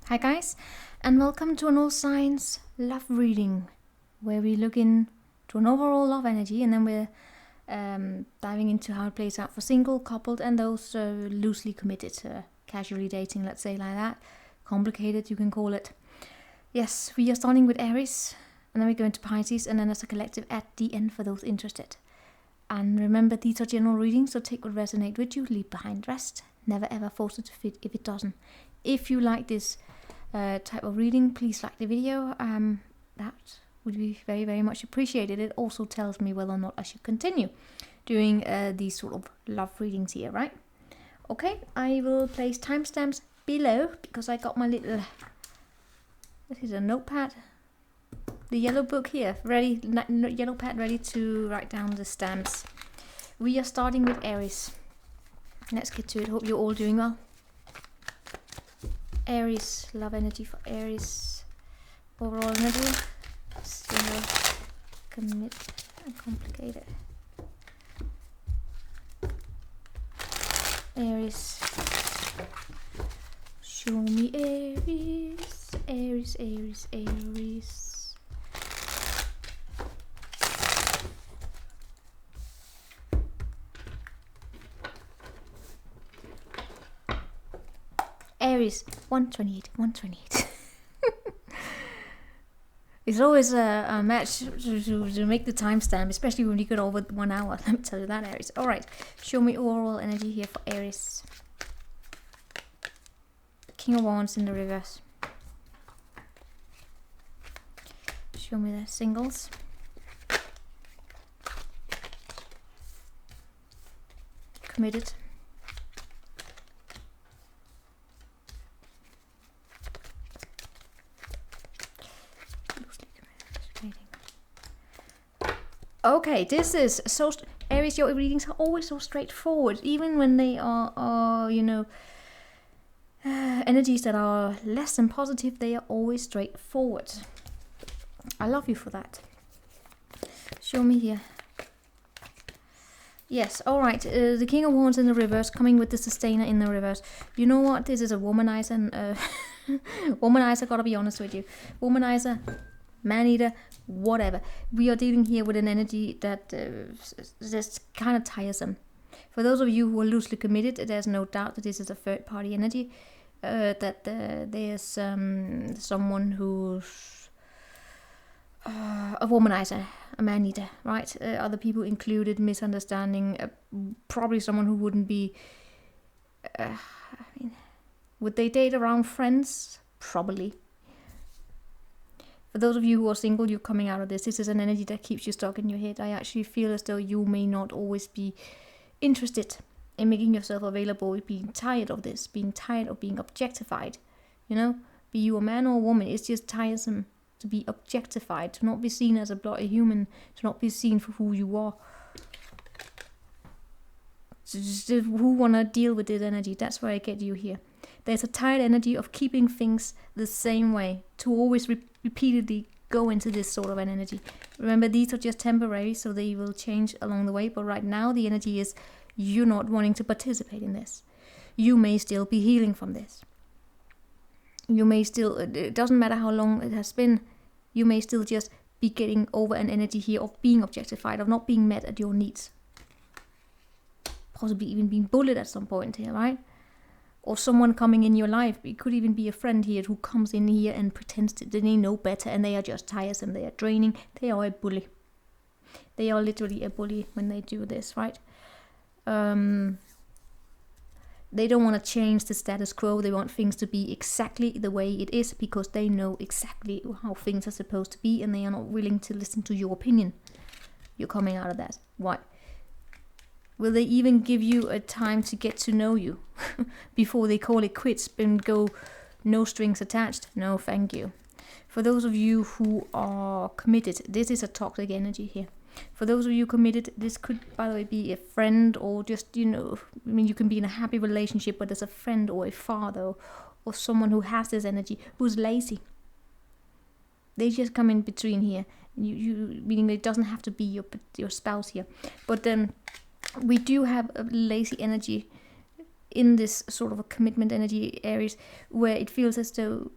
Hi guys, and welcome to an all signs love reading, where we look into an overall love energy, and then we're diving into how it plays out for single, coupled, and those loosely committed, casually dating, let's say like that. Complicated, you can call it. Yes, we are starting with Aries, and then we go into Pisces, and then as a collective at the end for those interested. And remember, these are general readings, so take what resonates with you, leave behind rest. Never ever force it to fit if it doesn't. If you like this type of reading, please like the video. That would be very, very much appreciated. It also tells me whether or not I should continue doing these sort of love readings here, right? Okay, I will place timestamps below because I got my little, this is a notepad, the yellow book here, ready, yellow pad ready to write down the stamps. We are starting with Aries. Let's get to it. Hope you're all doing well. Aries, love energy for Aries. Overall energy, single, commit, and complicated. Aries. Show me Aries, Aries, Aries, Aries. Aries, 128, 128. It's always a match to make the timestamp, especially when you get over 1 hour. Let me tell you that, Aries. Alright, show me overall energy here for Aries. King of Wands in the reverse. Show me the singles. Committed. Okay, this is so Aries, your readings are always so straightforward, even when they are you know, energies that are less than positive. They are always straightforward. I love you for that. Show me here. Yes, all right. The King of Wands in the reverse, coming with the Sustainer in the reverse. You know what? This is a womanizer. Womanizer. Gotta be honest with you. Womanizer. Man-eater, whatever. We are dealing here with an energy that is kind of tiresome. For those of you who are loosely committed, there's no doubt that this is a third-party energy. That there's someone who's a womanizer, a man-eater, right? Other people included, misunderstanding, probably someone who wouldn't be... I mean, would they date around friends? Probably. For those of you who are single, you're coming out of this. This is an energy that keeps you stuck in your head. I actually feel as though you may not always be interested in making yourself available, being tired of this, being tired of being objectified. You know, be you a man or a woman, it's just tiresome to be objectified, to not be seen as a human, to not be seen for who you are. So who want to deal with this energy? That's where I get you here. There's a tired energy of keeping things the same way, to always repeatedly go into this sort of an energy. Remember, these are just temporary, so they will change along the way. But right now, the energy is you not wanting to participate in this. You may still be healing from this. You may still, it doesn't matter how long it has been, you may still just be getting over an energy here of being objectified, of not being met at your needs. Possibly even being bullied at some point here, right? Or someone coming in your life. It could even be a friend here who comes in here and pretends that they know better, and they are just tiresome, they are draining, they are a bully. They are literally a bully when they do this, right? They don't want to change the status quo. They want things to be exactly the way it is because they know exactly how things are supposed to be, and they are not willing to listen to your opinion. You're coming out of that. Why? Will they even give you a time to get to know you before they call it quits and go no strings attached? No, thank you. For those of you who are committed, this is a toxic energy here. For those of you committed, this could, by the way, be a friend or just, you know, I mean, you can be in a happy relationship, but there's a friend or a father or someone who has this energy, who's lazy. They just come in between here. You meaning it doesn't have to be your spouse here. But then we do have a lazy energy in this sort of a commitment energy, Aries, where it feels as though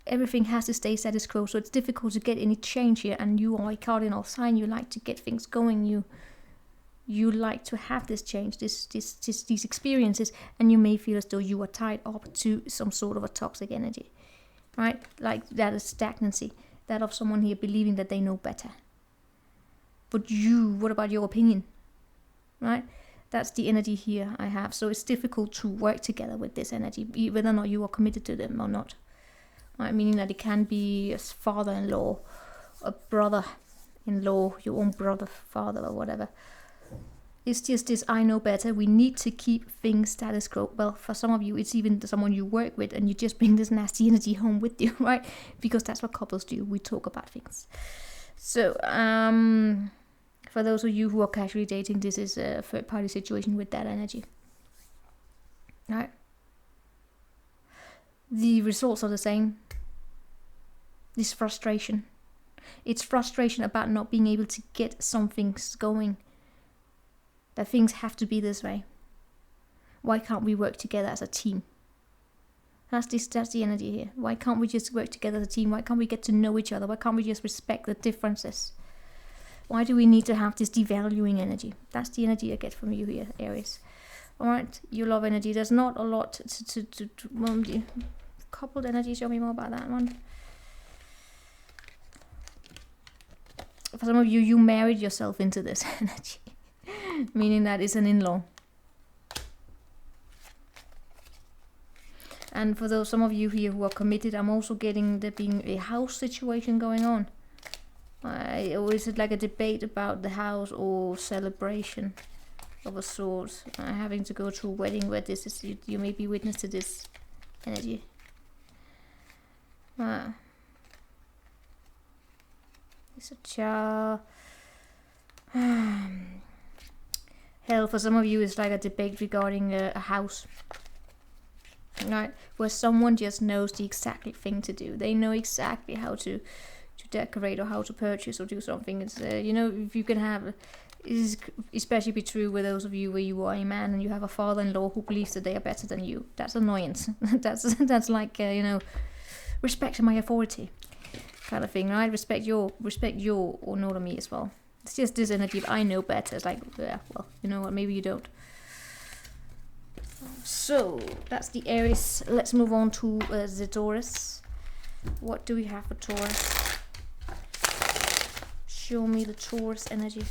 everything has to stay status quo, so it's difficult to get any change here. And you are a cardinal sign. You like to get things going. You like to have this change, these experiences, and you may feel as though you are tied up to some sort of a toxic energy, right? Like that is stagnancy, that of someone here believing that they know better. But you, what about your opinion, right? That's the energy here I have. So it's difficult to work together with this energy, whether or not you are committed to them or not. Right? Meaning that it can be a father-in-law, a brother-in-law, your own brother, father, or whatever. It's just this, I know better. We need to keep things status quo. Well, for some of you, it's even someone you work with, and you just bring this nasty energy home with you, right? Because that's what couples do. We talk about things. So, for those of you who are casually dating, this is a third-party situation with that energy. Right? The results are the same. This frustration. It's frustration about not being able to get some things going. That things have to be this way. Why can't we work together as a team? That's the energy here. Why can't we just work together as a team? Why can't we get to know each other? Why can't we just respect the differences? Why do we need to have this devaluing energy? That's the energy I get from you here, Aries. Alright, you love energy. There's not a lot to coupled energy. Show me more about that one. For some of you, you married yourself into this energy. Meaning that it's an in-law. And for those some of you here who are committed, I'm also getting there being a house situation going on. Or is it like a debate about the house or celebration of a sort? Having to go to a wedding where this is, you may be witness to this energy. It's a child. Hell, for some of you, it's like a debate regarding a house. Right? Where someone just knows the exact thing to do. They know exactly how to decorate or how to purchase or do something. It's you know, if you can have, is especially be true with those of you where you are a man and you have a father-in-law who believes that they are better than you. That's annoyance. that's like you know, respect my authority kind of thing, right? Respect your autonomy as well. It's just this energy of I know better. It's like, yeah, well, you know what, maybe you don't. So that's the Aries. Let's move on to the Taurus. What do we have for Taurus? Show me the Taurus energy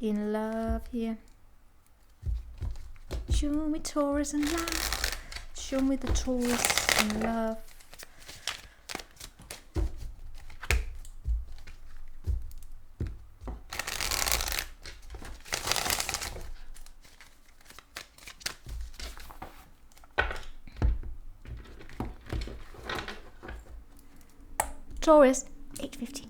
in love here. Show me Taurus in love. Show me the Taurus in love. Taurus, 8:15.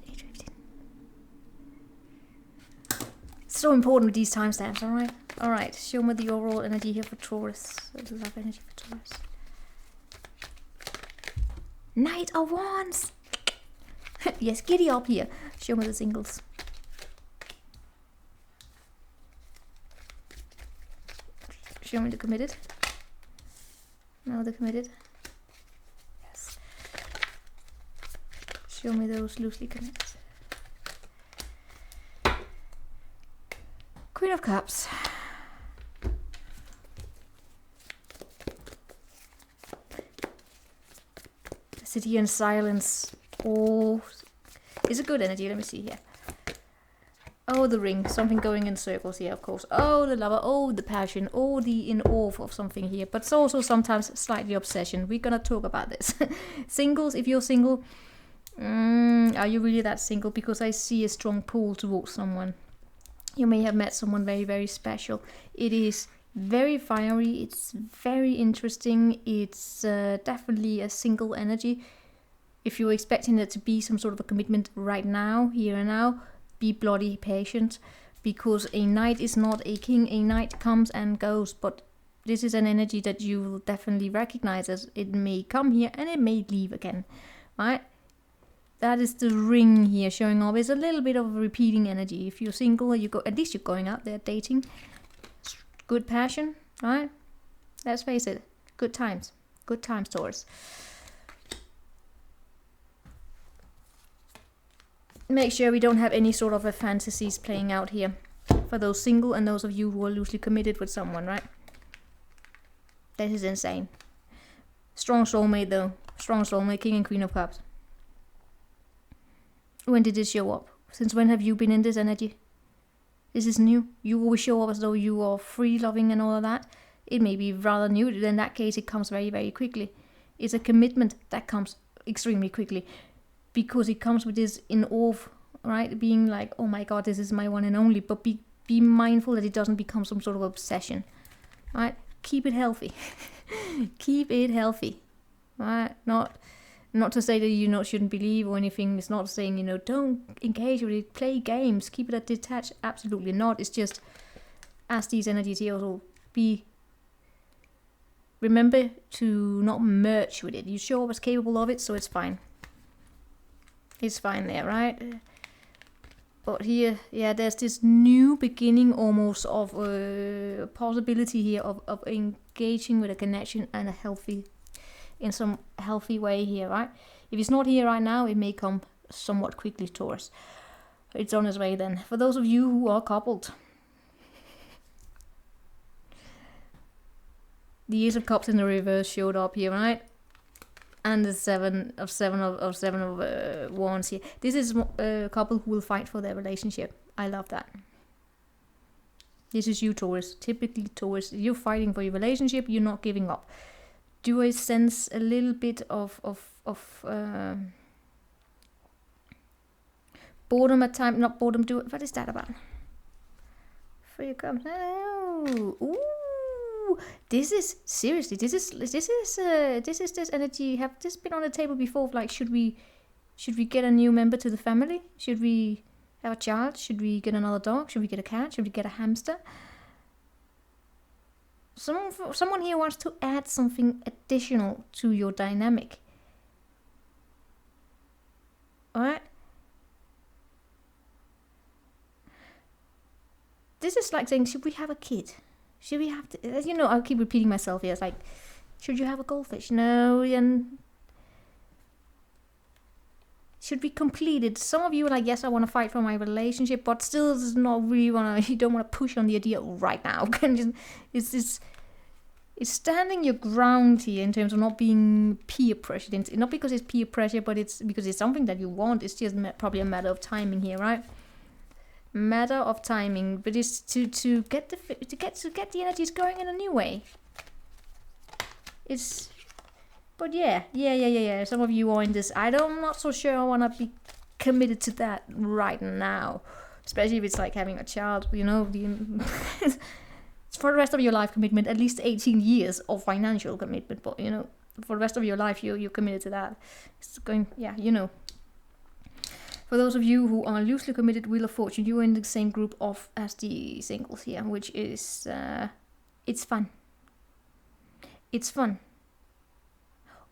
So important with these timestamps, alright? Alright, show me the overall energy here for Taurus. The love energy for Taurus. Knight of Wands! Yes, giddy up here. Show me the singles. Show me the committed. No, the committed. Yes. Show me those loosely committed. Queen of Cups. Sit here in silence. Oh, is it good energy? Let me see here. Oh, the ring. Something going in circles here, of course. Oh, the lover. Oh, the passion. Oh, the in awe of something here. But it's also sometimes slightly obsession. We're gonna talk about this. Singles, if you're single, are you really that single? Because I see a strong pull towards someone. You may have met someone very, very special. It is very fiery. It's very interesting. It's definitely a single energy. If you're expecting it to be some sort of a commitment right now, here and now, be bloody patient. Because a knight is not a king. A knight comes and goes. But this is an energy that you will definitely recognize as it may come here and it may leave again. Right? That is the ring here showing up. It's a little bit of a repeating energy. If you're single, at least you're going out there dating. Good passion, right? Let's face it. Good times. Good times, Taurus. make sure we don't have any sort of a fantasies playing out here for those single and those of you who are loosely committed with someone, right? This is insane. Strong soulmate though. Strong soulmate, King and Queen of Cups. When did this show up? Since when have you been in this energy? This is new. You always show up as though you are free loving and all of that. It may be rather new. In that case, it comes very, very quickly. It's a commitment that comes extremely quickly. Because it comes with this in awe, right? Being like, oh my god, this is my one and only. But be mindful that it doesn't become some sort of obsession. Right? Keep it healthy. Keep it healthy. Right? Not to say that you shouldn't believe or anything. It's not saying, don't engage with it. Play games. Keep it detached. Absolutely not. It's just, as these energies here also, remember to not merge with it. You show up as capable of it, so it's fine. It's fine there, right? But here, yeah, there's this new beginning almost of a possibility here of engaging with a connection and in some healthy way here, right? If it's not here right now, it may come somewhat quickly, Taurus. It's on its way then. For those of you who are coupled, the Ace of Cups in the reverse showed up here, right? And the seven of wands here. This is a couple who will fight for their relationship. I love that. This is you, Taurus. Typically, Taurus, you're fighting for your relationship. You're not giving up. Do I sense a little bit of boredom at time? Not boredom. What is that about? Free comes. Oh, ooh. This is seriously. This is this energy. Have this been on the table before? Like, should we get a new member to the family? Should we have a child? Should we get another dog? Should we get a cat? Should we get a hamster? Someone here wants to add something additional to your dynamic. Alright? This is like saying, should we have a kid? Should we have to, I'll keep repeating myself here. It's like, should you have a goldfish? No, and should we complete it? Some of you are like, yes, I want to fight for my relationship, but still does not really you don't want to push on the idea right now. It's standing your ground here in terms of not being peer pressured. Not because it's peer pressure, but it's because it's something that you want. It's just probably a matter of timing here, right? Matter of timing, but it's to get the energies going in a new way. But yeah. Some of you are in this. I'm not so sure I want to be committed to that right now, especially if it's like having a child. It's for the rest of your life commitment, at least 18 years of financial commitment. But for the rest of your life, you're committed to that. It's going, For those of you who are loosely committed, Wheel of Fortune, you are in the same group as the singles here, which is, it's fun. It's fun.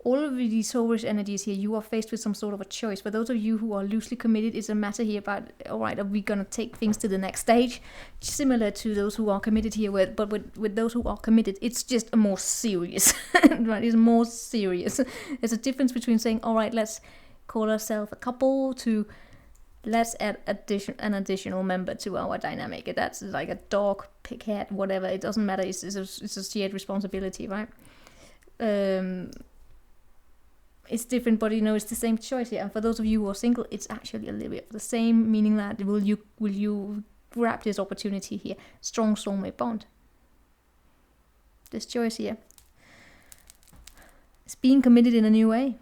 All of these Taurus energies here, you are faced with some sort of a choice. For those of you who are loosely committed, it's a matter here about, all right, are we going to take things to the next stage? Similar to those who are committed here, but with those who are committed, it's just a more serious, right? It's more serious. There's a difference between saying, all right, let's call ourselves a couple to let's add an additional member to our dynamic. That's like a dog, pig, cat, whatever. It doesn't matter. It's a shared responsibility, right? It's different, but it's the same choice here. And for those of you who are single, it's actually a little bit of the same, meaning that will you grab this opportunity here? Strong soulmate bond. This choice here. It's being committed in a new way.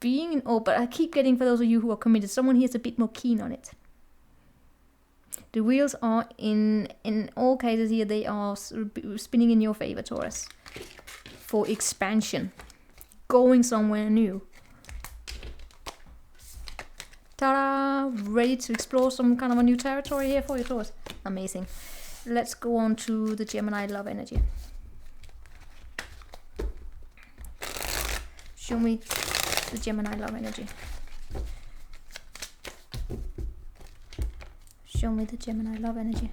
But I keep getting, for those of you who are committed, someone here is a bit more keen on it. The wheels are in all cases here, they are spinning in your favor, Taurus. For expansion. Going somewhere new. Ta-da! Ready to explore some kind of a new territory here for you, Taurus. Amazing. Let's go on to the Gemini love energy. Show me the Gemini love energy. Show me the Gemini love energy.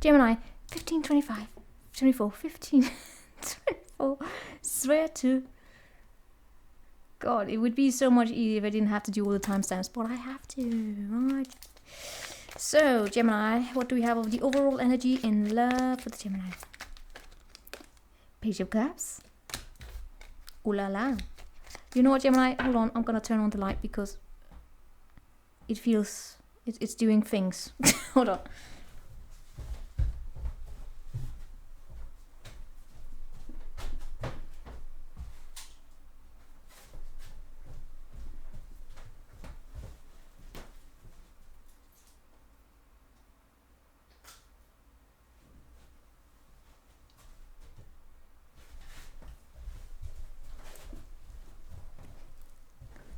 Gemini, 15, 25, 24, 15, 24. Swear to God, it would be so much easier if I didn't have to do all the timestamps, but I have to. Right. So, Gemini, what do we have of the overall energy in love for the Gemini? Page of Cups. Ooh la la. You know what, Gemini? Hold on, I'm gonna turn on the light because it feels it's doing things. Hold on.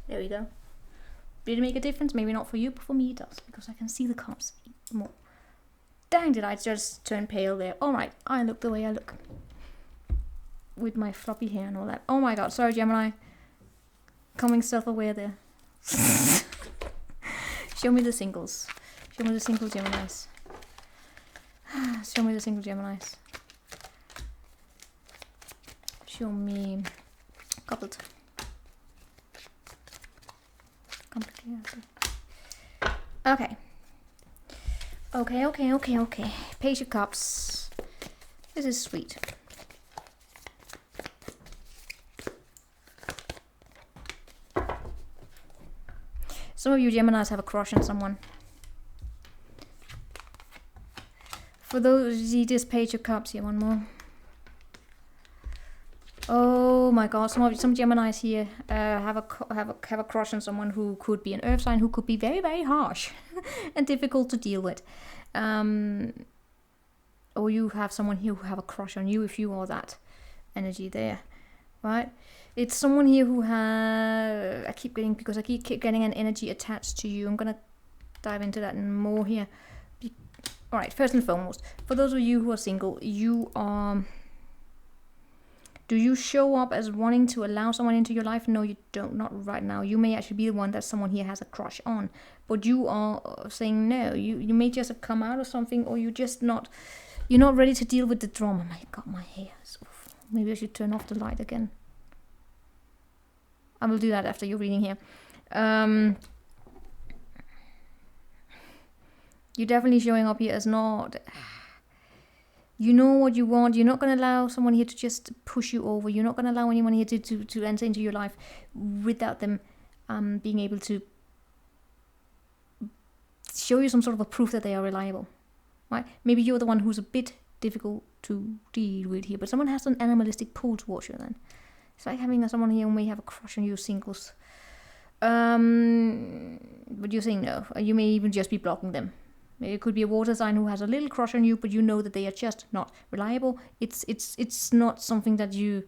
There we go. Did it make a difference? Maybe not for you, but for me it does, because I can see the cards more. Dang, did I just turn pale there? Alright, I look the way I look. With my floppy hair and all that. Oh my god, sorry Gemini. Coming self-aware there. Show me the singles. Show me the single Geminis. Show me the single Geminis. Show me coupled. Okay. Okay. Page of Cups. This is sweet. Some of you Geminis have a crush on someone. For those, see this Page of Cups here, one more. Oh my god, some Geminis here have a crush on someone who could be an earth sign, who could be very, very harsh and difficult to deal with. Or you have someone here who have a crush on you if you are that energy there, right? It's someone here who I keep getting an energy attached to you. I'm gonna dive into that more here. Alright, first and foremost, for those of you who are single, you are... Do you show up as wanting to allow someone into your life? No, you don't. Not right now. You may actually be the one that someone here has a crush on. But you are saying no. You may just have come out of something, or you're just not... You're not ready to deal with the drama. My god, my hair is awful. Maybe I should turn off the light again. I will do that after your reading here. You're definitely showing up here as not... You know what you want. You're not going to allow someone here to just push you over. You're not going to allow anyone here to enter into your life without them being able to show you some sort of a proof that they are reliable. Right? Maybe you're the one who's a bit difficult to deal with here, but someone has an animalistic pull towards you then. It's like having someone here who may have a crush on you singles. But you're saying no. You may even just be blocking them. It could be a water sign who has a little crush on you, but you know that they are just not reliable. It's not something that you...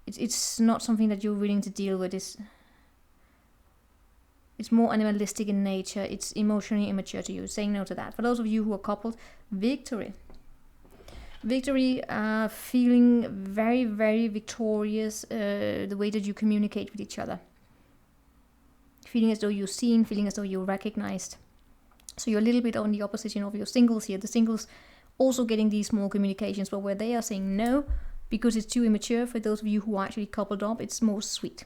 It's not something that you're willing to deal with. It's more animalistic in nature. It's emotionally immature to you. Saying no to that. For those of you who are coupled, victory. Victory, feeling very, very victorious, the way that you communicate with each other. Feeling as though you're seen, feeling as though you're recognized. So you're a little bit on the opposition of your singles here. The singles also getting these small communications, but where they are saying no, because it's too immature. For those of you who are actually coupled up, it's more sweet,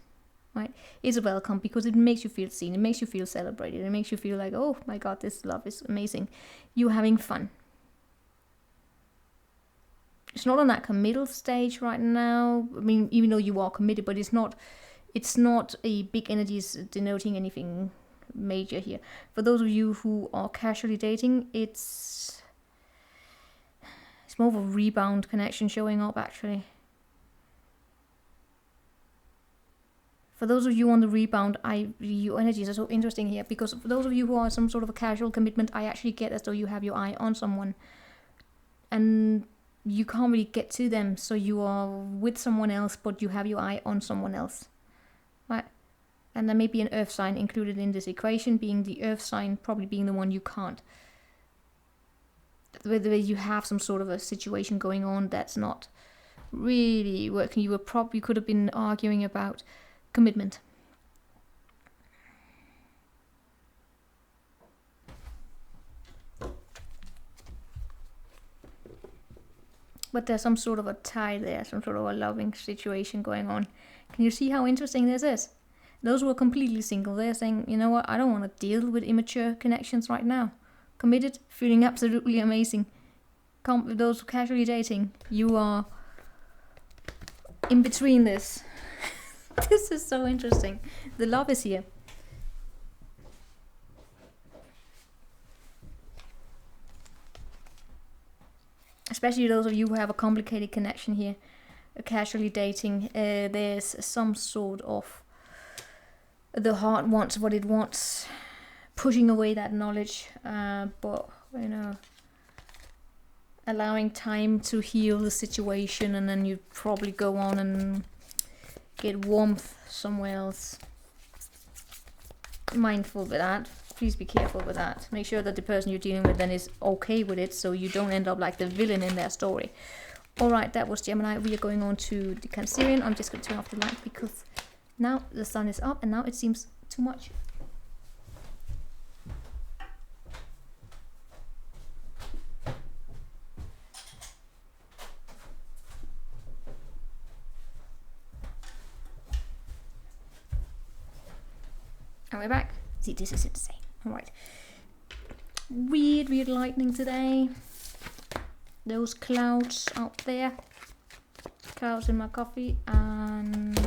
right? It's a welcome because it makes you feel seen. It makes you feel celebrated. It makes you feel like, oh my god, this love is amazing. You're having fun. It's not on that committal stage right now. I mean, even though you are committed, but it's not a big energy denoting anything major here. For those of you who are casually dating, it's more of a rebound connection showing up actually. For those of you on the rebound, your energies are so interesting here, because for those of you who are some sort of a casual commitment, I actually get as though you have your eye on someone and you can't really get to them, so you are with someone else but you have your eye on someone else, right? And there may be an earth sign included in this equation, being the earth sign probably being the one you can't. Whether you have some sort of a situation going on that's not really working. You could have been arguing about commitment. But there's some sort of a tie there, some sort of a loving situation going on. Can you see how interesting this is? Those who are completely single, they're saying, you know what, I don't want to deal with immature connections right now. Committed, feeling absolutely amazing. Those casually dating, you are in between this. This is so interesting. The love is here. Especially those of you who have a complicated connection here, casually dating, there's some sort of the heart wants what it wants, pushing away that knowledge, but you know, allowing time to heal the situation, and then you probably go on and get warmth somewhere else. Mindful with that. Please be careful with that. Make sure that the person you're dealing with then is okay with it, so you don't end up like the villain in their story. Alright, that was Gemini. We are going on to the Cancerian. I'm just going to turn off the light because now the sun is up and now it seems too much. And we're back. See, this is insane. Alright. Weird lightning today. Those clouds out there. Clouds in my coffee and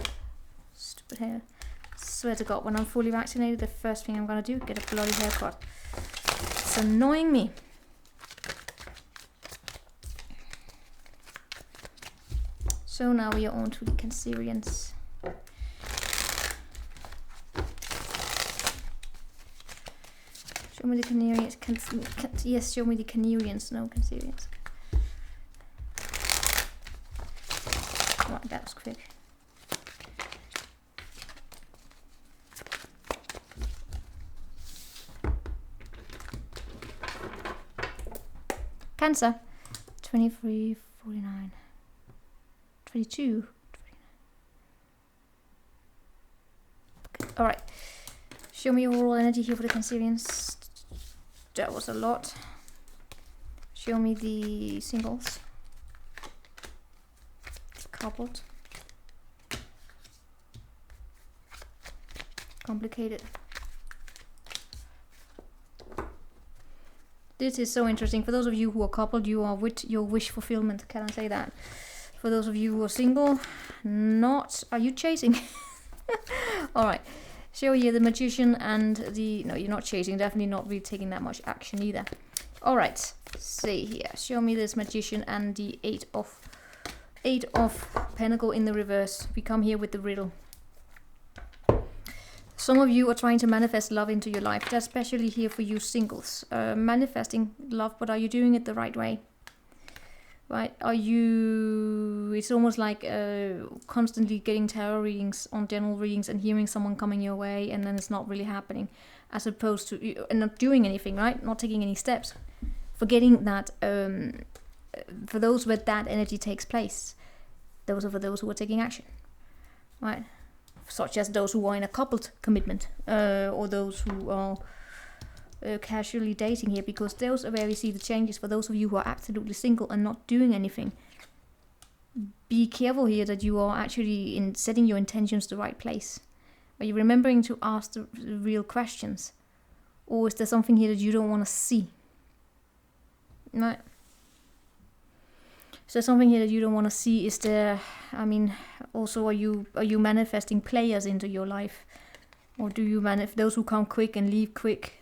stupid hair. Swear to God, when I'm fully vaccinated, the first thing I'm gonna do, get a bloody haircut. It's annoying me. So now we are on to the Cancerians. Show me the Canarians. Yes, show me the Canarians. No, Cancerians. Right, that was quick. Cancer. 23, 49. 22. Okay. Alright. Show me your overall energy here for the Cancerians. That was a lot. Show me the singles. Coupled. Complicated. This is so interesting. For those of you who are coupled, you are with your wish fulfillment. Can I say that? For those of you who are single, not. Are you chasing? Alright. Show you the Magician and the... No, you're not chasing. Definitely not really taking that much action either. Alright. See here. Show me this Magician and the Eight of Pentacle in the reverse. We come here with the riddle. Some of you are trying to manifest love into your life. That's especially here for you singles. Manifesting love, but are you doing it the right way? Right? Are you... It's almost like constantly getting tarot readings on general readings and hearing someone coming your way, and then it's not really happening. As opposed to... And not doing anything, right? Not taking any steps. Forgetting that... for those where that energy takes place, those are for those who are taking action. Right? Such as those who are in a coupled commitment. Or those who are... casually dating here, because those are where we see the changes. For those of you who are absolutely single and not doing anything, be careful here that you are actually in setting your intentions the right place. Are you remembering to ask the real questions, or is there something here that you don't want to see? Right. Is there something here that you don't want to see? Is there, I mean, also are you manifesting players into your life, or do you manifest those who come quick and leave quick?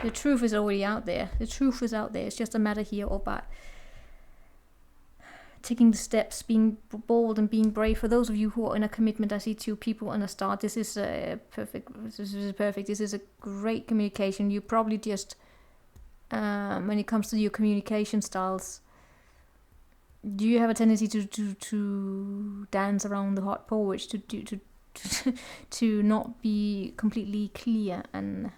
The truth is already out there. The truth is out there. It's just a matter here about taking the steps, being bold and being brave. For those of you who are in a commitment, I see two people on a start. This is perfect. This is perfect. This is a great communication. You probably just, when it comes to your communication styles, do you have a tendency to dance around the hot porridge, to not be completely clear and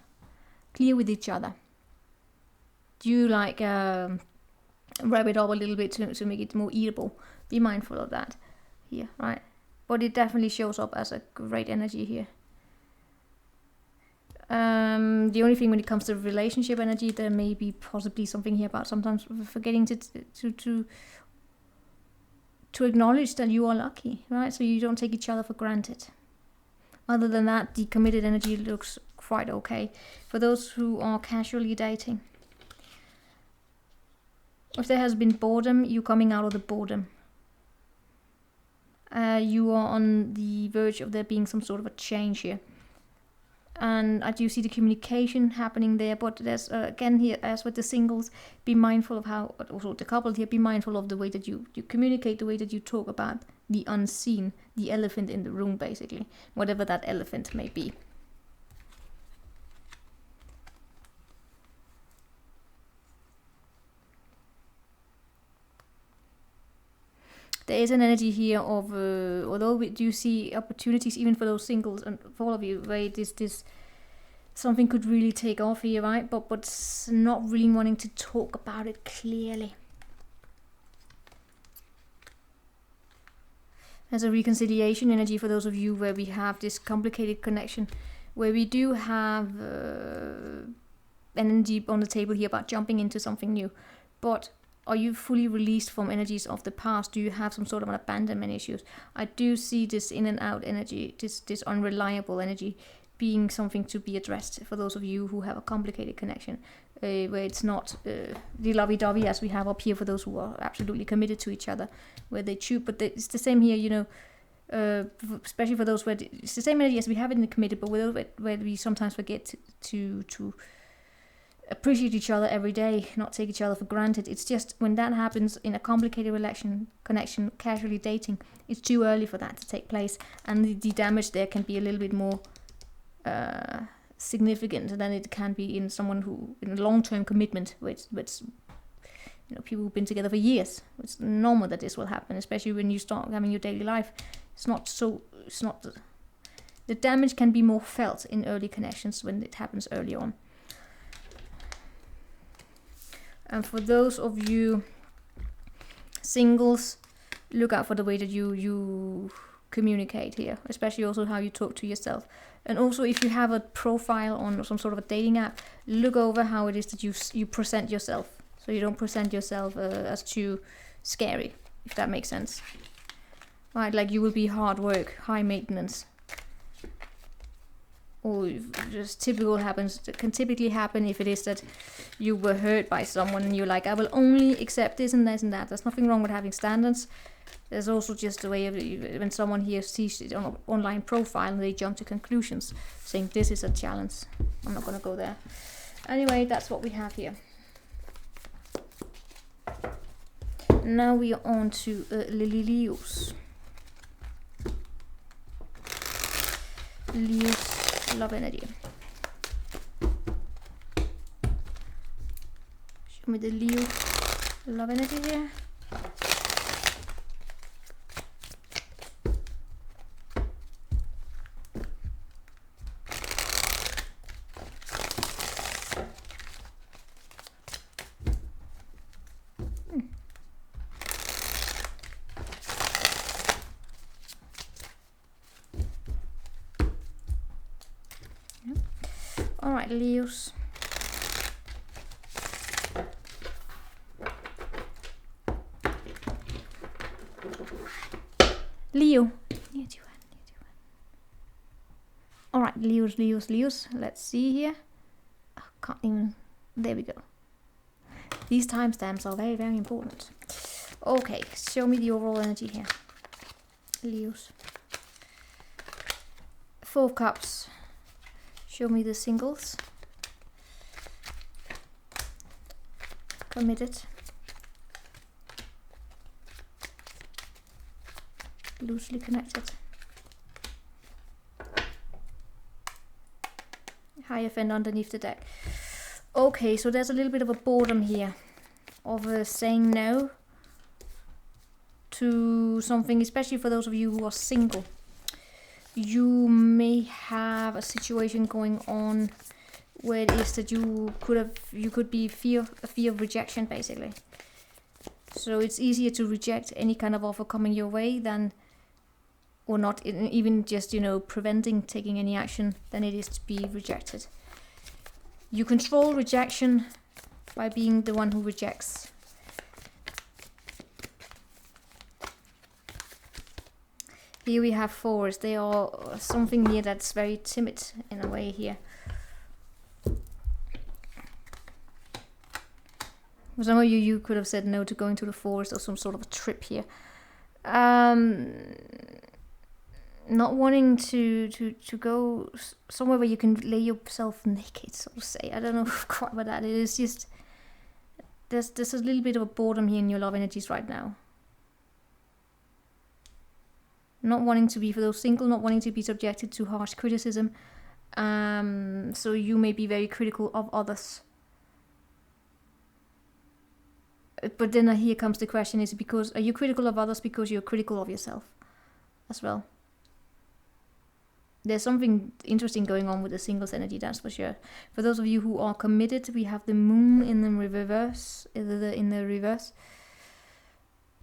clear with each other? Do you like wrap it up a little bit to make it more eatable? Be mindful of that here, right? But it definitely shows up as a great energy here. The only thing when it comes to relationship energy, there may be possibly something here about sometimes forgetting to acknowledge that you are lucky, right? So you don't take each other for granted. Other than that, the committed energy looks quite okay. For those who are casually dating, if there has been boredom, you're coming out of the boredom. You are on the verge of there being some sort of a change here. And I do see the communication happening there, but there's again here, as with the singles, be mindful of how, also the couple here, be mindful of the way that you communicate, the way that you talk about the unseen, the elephant in the room, basically, whatever that elephant may be. There is an energy here of, although we do see opportunities even for those singles and for all of you, where this something could really take off here, right? But not really wanting to talk about it clearly. There's a reconciliation energy for those of you where we have this complicated connection, where we do have energy on the table here about jumping into something new, but are you fully released from energies of the past? Do you have some sort of an abandonment issues? I do see this in and out energy, this unreliable energy being something to be addressed for those of you who have a complicated connection, where it's not the lovey-dovey as we have up here for those who are absolutely committed to each other, where they choose, but it's the same here, you know, especially for those where it's the same energy as we have in the committed, but where we sometimes forget to appreciate each other every day, not take each other for granted. It's just when that happens in a complicated connection, casually dating, it's too early for that to take place, and the damage there can be a little bit more significant than it can be in someone who, in a long-term commitment, which you know, people who've been together for years. It's normal that this will happen, especially when you start having your daily life. The damage can be more felt in early connections when it happens early on. And for those of you singles, look out for the way that you communicate here, especially also how you talk to yourself. And also, if you have a profile on some sort of a dating app, look over how it is that you present yourself. So you don't present yourself as too scary, if that makes sense. Right, like you will be hard work, high maintenance. Or just can typically happen if it is that you were hurt by someone and you're like, I will only accept this and this and that. There's nothing wrong with having standards. There's also just a way of, when someone here sees it on an online profile and they jump to conclusions, saying this is a challenge. I'm not going to go there. Anyway, that's what we have here. Now we are on to Leos. Leos, love energy. Show me the Leo love energy here. Alright, Leos. Leo. Alright, Leos. Let's see here. Oh, can't even. There we go. These timestamps are very, very important. Okay, show me the overall energy here. Leos. Four of Cups. Show me the singles. Committed. Loosely connected. Hierophant underneath the deck. Okay, so there's a little bit of a boredom here of saying no to something, especially for those of you who are single. You may have a situation going on where it is that you could be fear of rejection, basically. So it's easier to reject any kind of offer coming your way than or not even just, you know, preventing taking any action, than it is to be rejected. You control rejection by being the one who rejects. Here we have fours. They are something here that's very timid in a way here. For some of you, you could have said no to going to the forest or some sort of a trip here. Not wanting to go somewhere where you can lay yourself naked, so to say. I don't know quite what that is. It's just there's a little bit of a boredom here in your love energies right now. Not wanting to be, for those single, not wanting to be subjected to harsh criticism. So you may be very critical of others. But then here comes the question, is it because, are you critical of others because you're critical of yourself as well? There's something interesting going on with the singles energy, that's for sure. For those of you who are committed, we have the moon in the reverse,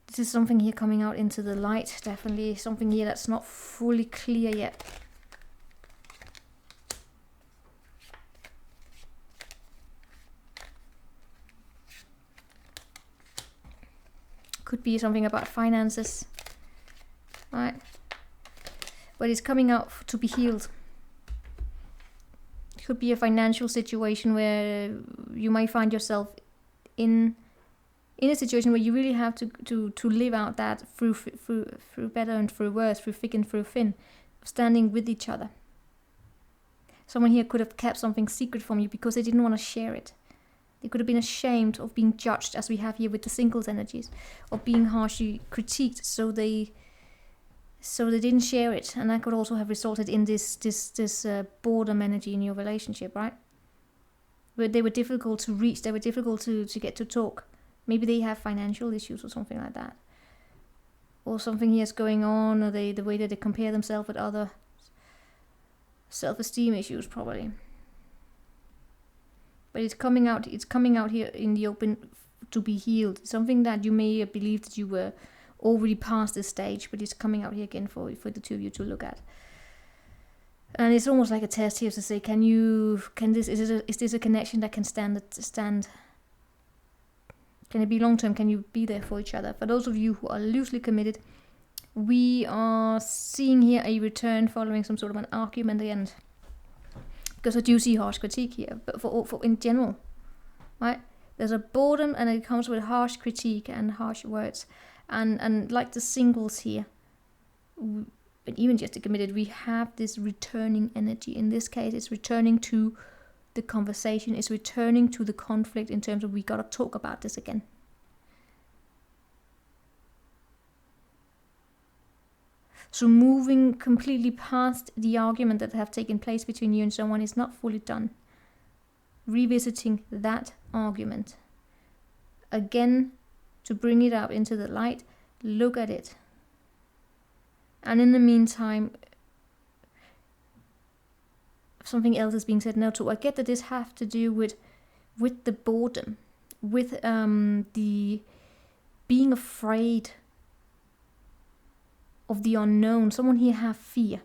This is something here coming out into the light, definitely. Something here that's not fully clear yet. Could be something about finances, right? But it's coming out to be healed. It could be a financial situation where you might find yourself in a situation where you really have to live out that through better and through worse, through thick and through thin, standing with each other. Someone here could have kept something secret from you because they didn't want to share it. They could have been ashamed of being judged, as we have here with the singles energies, or being harshly critiqued, so they didn't share it, and that could also have resulted in this boredom energy in your relationship, right? Where they were difficult to reach, they were difficult to get to talk. Maybe they have financial issues or something like that. Or something here is going on, or the way that they compare themselves with other. Self-esteem issues, probably. But it's coming out here in the open to be healed. Something that you may have believed that you were already past this stage, but it's coming out here again for the two of you to look at. And it's almost like a test here to say, is this a connection that can stand? Can it be long term? Can you be there for each other? For those of you who are loosely committed, we are seeing here a return following some sort of an argument at the end. Because I do see harsh critique here, but for in general, right? There's a boredom, and it comes with harsh critique and harsh words, and like the singles here, but even just the committed, we have this returning energy. In this case, it's returning to the conversation, it's returning to the conflict in terms of we gotta talk about this again. So moving completely past the argument that have taken place between you and someone is not fully done. Revisiting that argument again to bring it out into the light, look at it. And in the meantime, something else is being said now too. I get that this has to do with the boredom, with the being afraid of the unknown. Someone here has fear.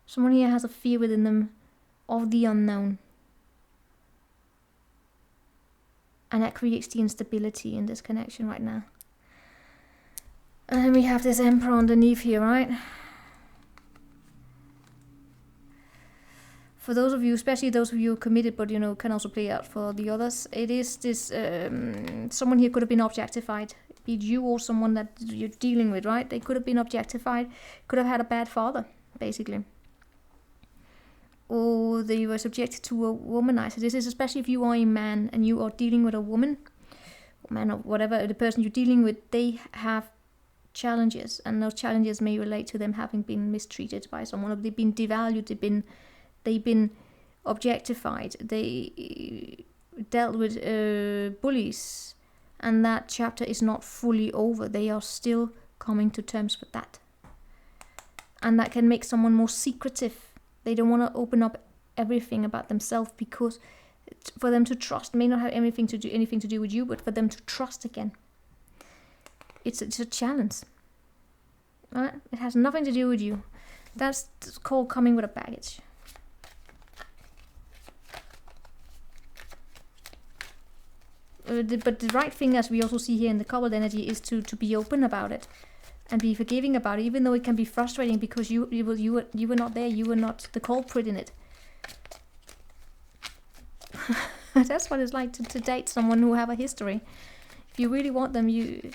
Someone here has a fear within them of the unknown. And that creates the instability in this connection right now. And then we have this Emperor underneath here, right? For those of you, especially those of you committed, but you know, can also play out for the others, it is this, someone here could have been objectified. Be it you or someone that you're dealing with, right? They could have been objectified, could have had a bad father, basically. Or they were subjected to a womanizer. This is especially if you are a man and you are dealing with a woman, or man, or whatever, the person you're dealing with, they have challenges, and those challenges may relate to them having been mistreated by someone, or they've been devalued, they've been objectified, they dealt with bullies, and that chapter is not fully over. They are still coming to terms with that. And that can make someone more secretive. They don't want to open up everything about themselves, because for them to trust may not have anything to do with you, but for them to trust again, it's a challenge. Right? It has nothing to do with you. That's called coming with a baggage. But the right thing, as we also see here in the coupled energy, is to be open about it and be forgiving about it, even though it can be frustrating because you were not there, you were not the culprit in it. That's what it's like to date someone who have a history. If you really want them, you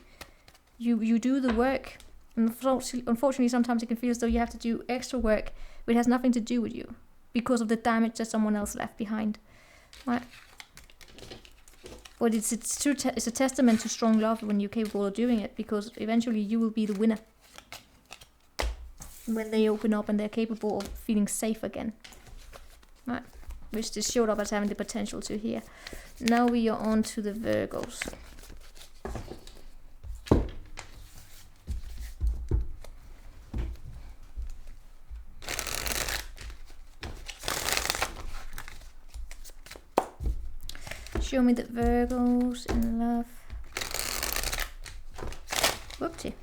do the work. Unfortunately, sometimes it can feel as though you have to do extra work, but it has nothing to do with you because of the damage that someone else left behind. Right? But it's a testament to strong love when you're capable of doing it, because eventually you will be the winner when they open up and they're capable of feeling safe again. Right? Which just showed up as having the potential to here. Now we are on to the Virgos. Show me the Virgos in love. Whoopsie.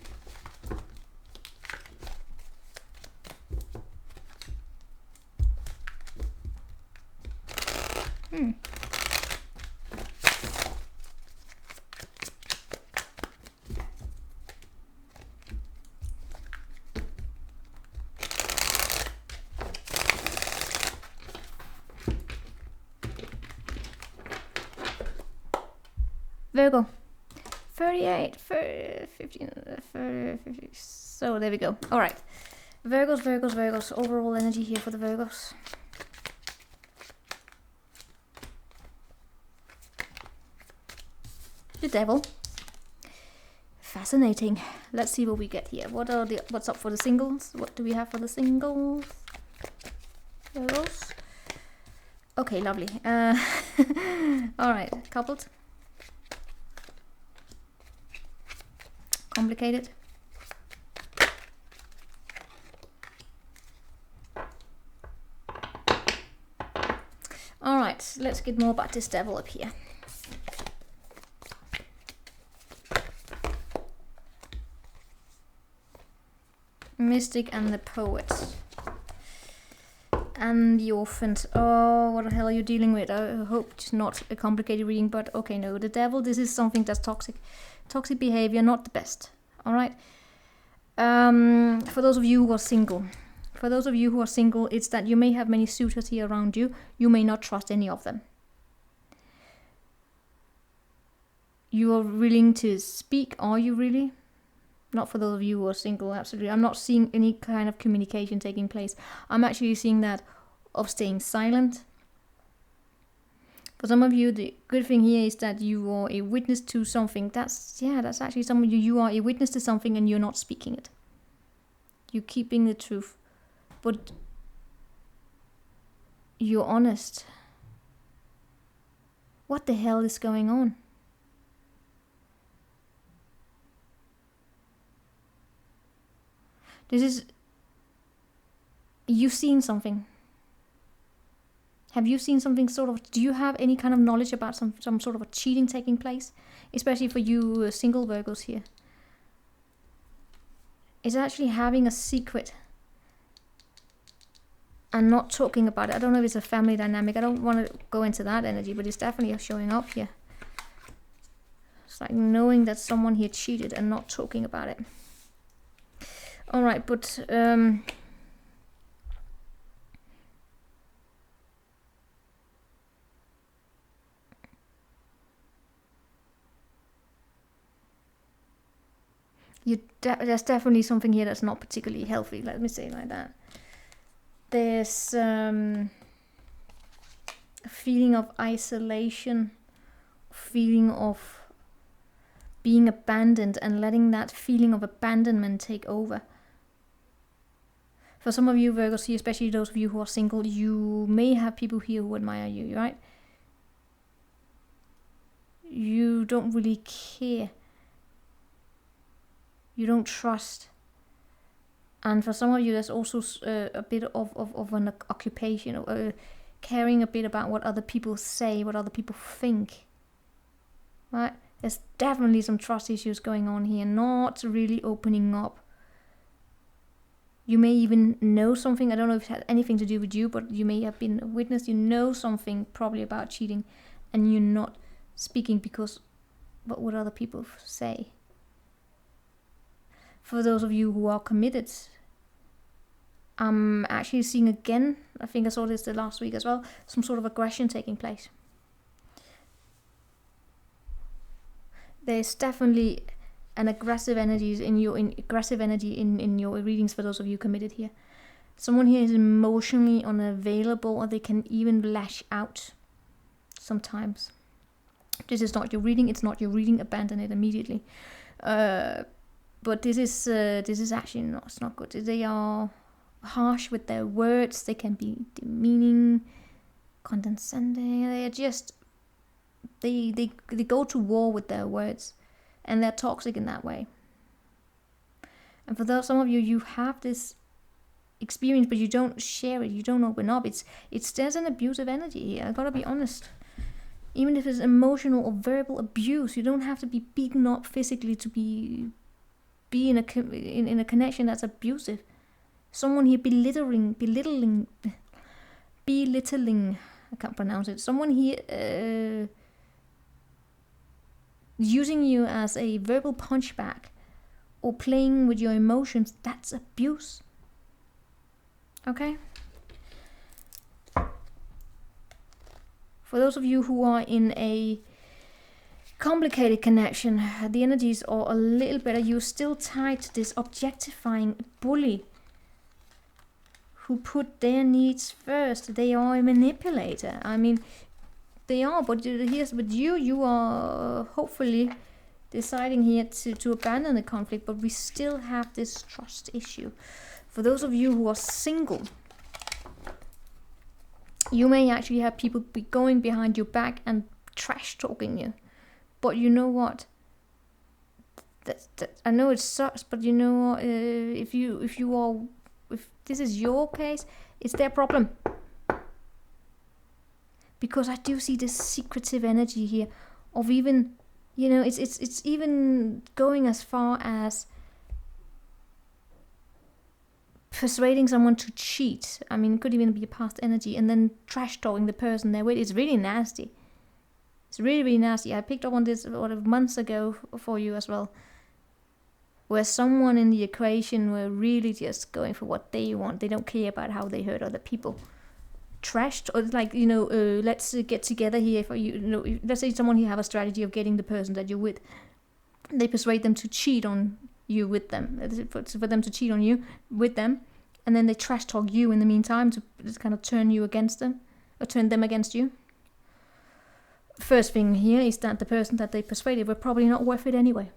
Virgo. 38, 15, 50. So there we go. All right. Virgos. Overall energy here for the Virgos. The Devil. Fascinating. Let's see what we get here. What's up for the singles? What do we have for the singles? Virgos. Okay, lovely. All right, coupled. Complicated. All right, let's get more about this devil up here. Mystic and the poet. And the orphans. Oh, what the hell are you dealing with? I hope it's not a complicated reading, but okay, no. The devil, this is something that's toxic. Toxic behavior, not the best. All right. For those of you who are single. It's that you may have many suitors here around you. You may not trust any of them. You are willing to speak. Are you really? Not for those of you who are single, absolutely. I'm not seeing any kind of communication taking place. I'm actually seeing that of staying silent. For some of you, the good thing here is that you are a witness to something. That's actually some of you. You are a witness to something and you're not speaking it. You're keeping the truth. But you're honest. What the hell is going on? You've seen something. Have you seen something do you have any kind of knowledge about some sort of a cheating taking place? Especially for you single Virgos here. It's actually having a secret and not talking about it. I don't know if it's a family dynamic. I don't want to go into that energy, but it's definitely showing up here. It's like knowing that someone here cheated and not talking about it. All right, but there's definitely something here that's not particularly healthy. Let me say it like that. There's a feeling of isolation, feeling of being abandoned, and letting that feeling of abandonment take over. For some of you Virgos here, especially those of you who are single, you may have people here who admire you, right? You don't really care. You don't trust. And for some of you, there's also a bit of an occupation, caring a bit about what other people say, what other people think. Right? There's definitely some trust issues going on here, not really opening up You may even know something. I don't know if it had anything to do with you, but you may have been a witness. You know something probably about cheating, and you're not speaking because what would other people say? For those of you who are committed, I'm actually seeing again, I think I saw this the last week as well, some sort of aggression taking place. There's definitely an aggressive energy in your readings for those of you committed here. Someone here is emotionally unavailable, or they can even lash out sometimes. This is not your reading. It's not your reading. Abandon it immediately. But this is actually not. It's not good. They are harsh with their words. They can be demeaning, condescending. They are just they go to war with their words, and they're toxic in that way. And for those, some of you have this experience, but you don't share it. You don't open up. There's an abusive energy here. I gotta be honest. Even if it's emotional or verbal abuse, you don't have to be beaten up physically to be in a connection that's abusive. Someone here belittling, I can't pronounce it. Someone here using you as a verbal punchback or playing with your emotions, that's abuse. Okay? For those of you who are in a complicated connection, the energies are a little better. You're still tied to this objectifying bully who put their needs first. They are a manipulator. I mean, they are, but here's with you are hopefully deciding here to abandon the conflict, but we still have this trust issue. For those of you who are single, you may actually have people be going behind your back and trash talking you. But you know what? I know it sucks, but you know what? If this is your case, it's their problem. Because I do see this secretive energy here of even, it's even going as far as persuading someone to cheat. I mean, it could even be a past energy, and then trash talking the person they're with. It's really nasty. It's really, really nasty. I picked up on this months ago for you as well, where someone in the equation were really just going for what they want. They don't care about how they hurt other people. Trashed, or like, let's get together here for you. Let's say someone here have a strategy of getting the person that you're with. They persuade them to cheat on you with them, for them to cheat on you with them, and then they trash talk you in the meantime to just kind of turn you against them, or turn them against you. First thing here is that the person that they persuaded were probably not worth it anyway.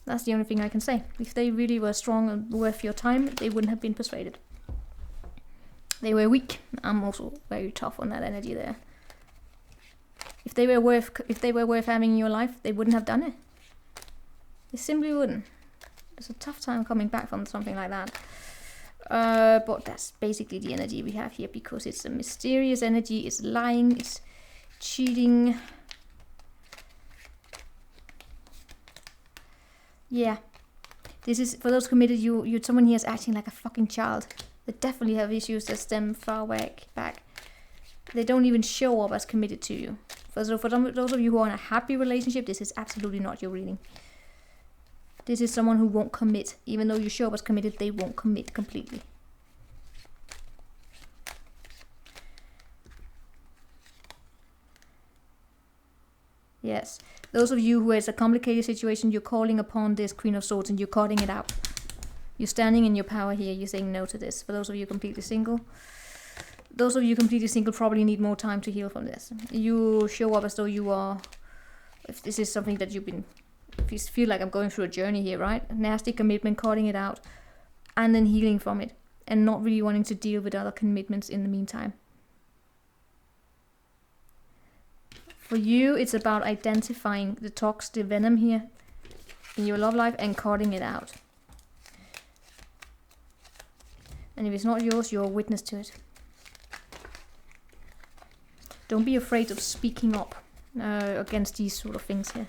That's the only thing I can say. If they really were strong and worth your time, they wouldn't have been persuaded. They were weak. I'm also very tough on that energy there. If they were worth having in your life, they wouldn't have done it. They simply wouldn't. It's a tough time coming back from something like that. But that's basically the energy we have here, because it's a mysterious energy. It's lying. It's cheating. Yeah. This is, for those committed, you're someone here is acting like a fucking child. They definitely have issues that stem far back. They don't even show up as committed to you. For those of you who are in a happy relationship, this is absolutely not your reading. This is someone who won't commit. Even though you show up as committed, they won't commit completely. Yes. Those of you who is a complicated situation, you're calling upon this Queen of Swords and you're cutting it out. You're standing in your power here. You're saying no to this. For those of you completely single, probably need more time to heal from this. You show up as though you are, if this is something that you've been, if you feel like I'm going through a journey here, right? Nasty commitment, cutting it out, and then healing from it, and not really wanting to deal with other commitments in the meantime. For you, it's about identifying the tox, the venom here in your love life, and cutting it out. And if it's not yours, you're a witness to it. Don't be afraid of speaking up against these sort of things here.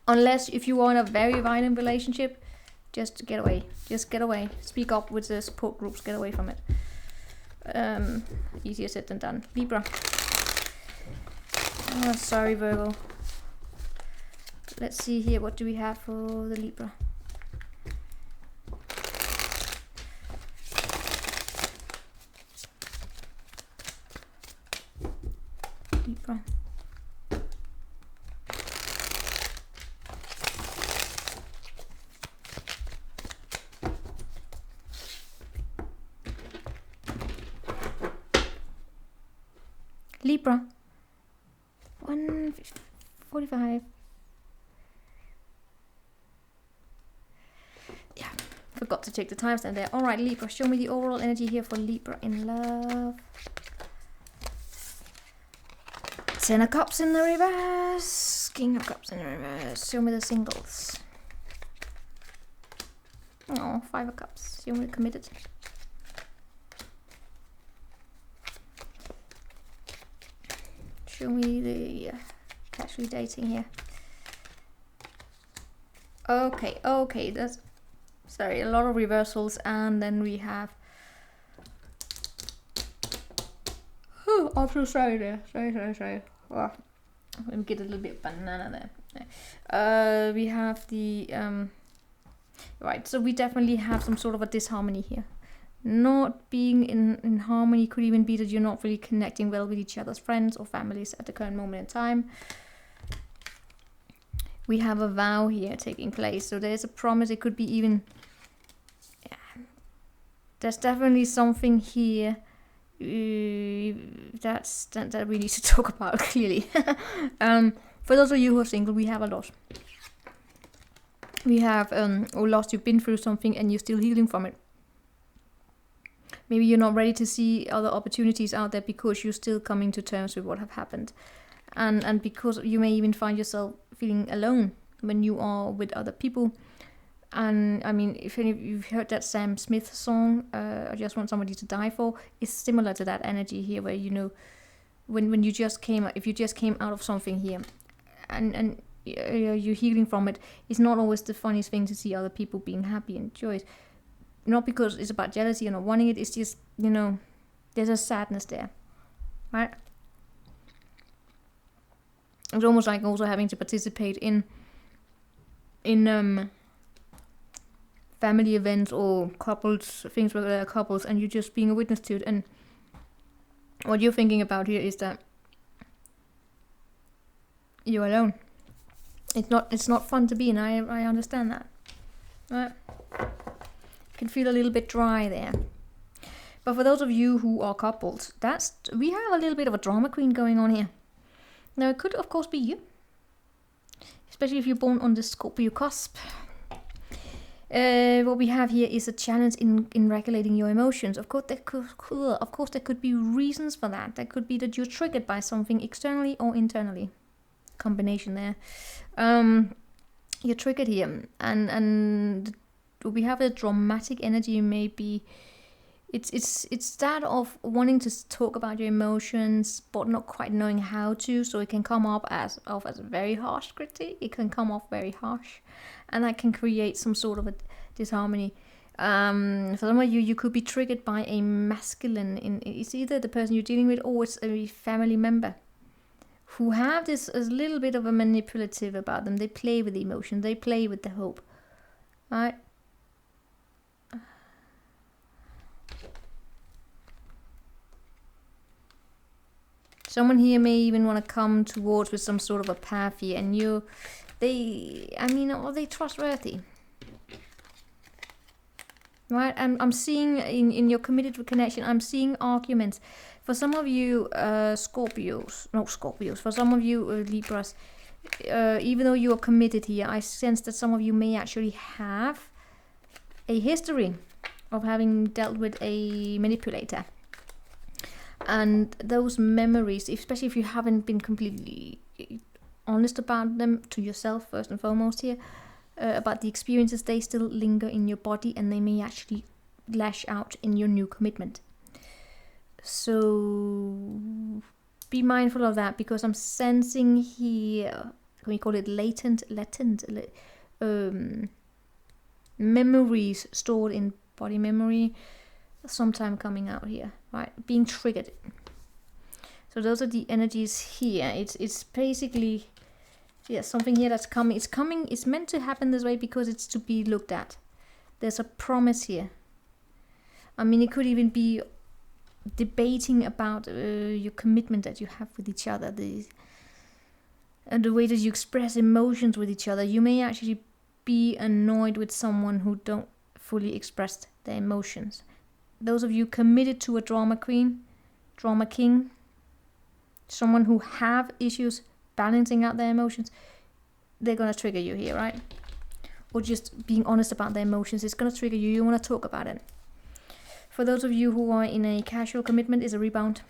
Unless if you are in a very violent relationship, Just get away. Just get away. Speak up with the support groups. Get away from it. Easier said than done. Libra. Oh, sorry, Virgo. Let's see here. What do we have for the Libra? Libra. Libra. 145. Yeah, forgot to check the timestamp there. All right, Libra, show me the overall energy here for Libra in love. 10 of Cups in the reverse. King of Cups in the reverse. Show me the singles. Oh, 5 of Cups. Show me the committed. Show me the casually dating here. Okay, that's sorry, a lot of reversals, and then we have. Oh, I'm so sorry there. Sorry. Oh, let me get a little bit of banana there. We have the right. So we definitely have some sort of a disharmony here. Not being in harmony could even be that you're not really connecting well with each other's friends or families at the current moment in time. We have a vow here taking place, so there's a promise. It could be even, yeah, there's definitely something here that we need to talk about clearly. For those of you who are single, we have a lot. We have or lost. You've been through something and you're still healing from it. Maybe you're not ready to see other opportunities out there because you're still coming to terms with what have happened. And because you may even find yourself feeling alone when you are with other people. And I mean, if any of you've heard that Sam Smith song, I Just Want Somebody to Die For, it's similar to that energy here where, you know, when you just came, if you just came out of something here and you're healing from it, it's not always the funniest thing to see other people being happy and joyous. Not because it's about jealousy or not wanting it, it's just, you know, there's a sadness there, right? It's almost like also having to participate in family events or couples, things where there are couples, and you're just being a witness to it. And what you're thinking about here is that you're alone. It's not fun to be in. I understand that, right? Can feel a little bit dry there. But for those of you who are couples, we have a little bit of a drama queen going on here. Now it could of course be you, especially if you're born on the Scorpio cusp. What we have here is a challenge in regulating your emotions. Of course, there could be reasons for that. That could be that you're triggered by something externally or internally. Combination there. You're triggered here, and we have a dramatic energy. Maybe it's that of wanting to talk about your emotions but not quite knowing how to, so it can come up as a very harsh critique. It can come off very harsh, and that can create some sort of a disharmony. For some of you could be triggered by a masculine. It's either the person you're dealing with or it's a family member who have this a little bit of a manipulative about them. They play with the emotion, they play with the hope, right? Someone here may even want to come towards with some sort of a path here, and are they trustworthy? Right, I'm seeing in your committed connection, I'm seeing arguments. For some of you Scorpios, for some of you Libras, even though you are committed here, I sense that some of you may actually have a history of having dealt with a manipulator. And those memories, especially if you haven't been completely honest about them to yourself first and foremost here, about the experiences, they still linger in your body and they may actually lash out in your new commitment. So be mindful of that, because I'm sensing here, can we call it latent, memories stored in body memory, sometime coming out here, right? Being triggered. So those are the energies here. It's basically, yeah, something here that's coming. It's coming. It's meant to happen this way because it's to be looked at. There's a promise here. I mean, it could even be debating about your commitment that you have with each other, and the way that you express emotions with each other. You may actually be annoyed with someone who don't fully express their emotions. Those of you committed to a drama queen, drama king, someone who have issues balancing out their emotions, they're gonna trigger you here, right? Or just being honest about their emotions, it's gonna trigger you. You wanna talk about it. For those of you who are in a casual commitment, it's a rebound.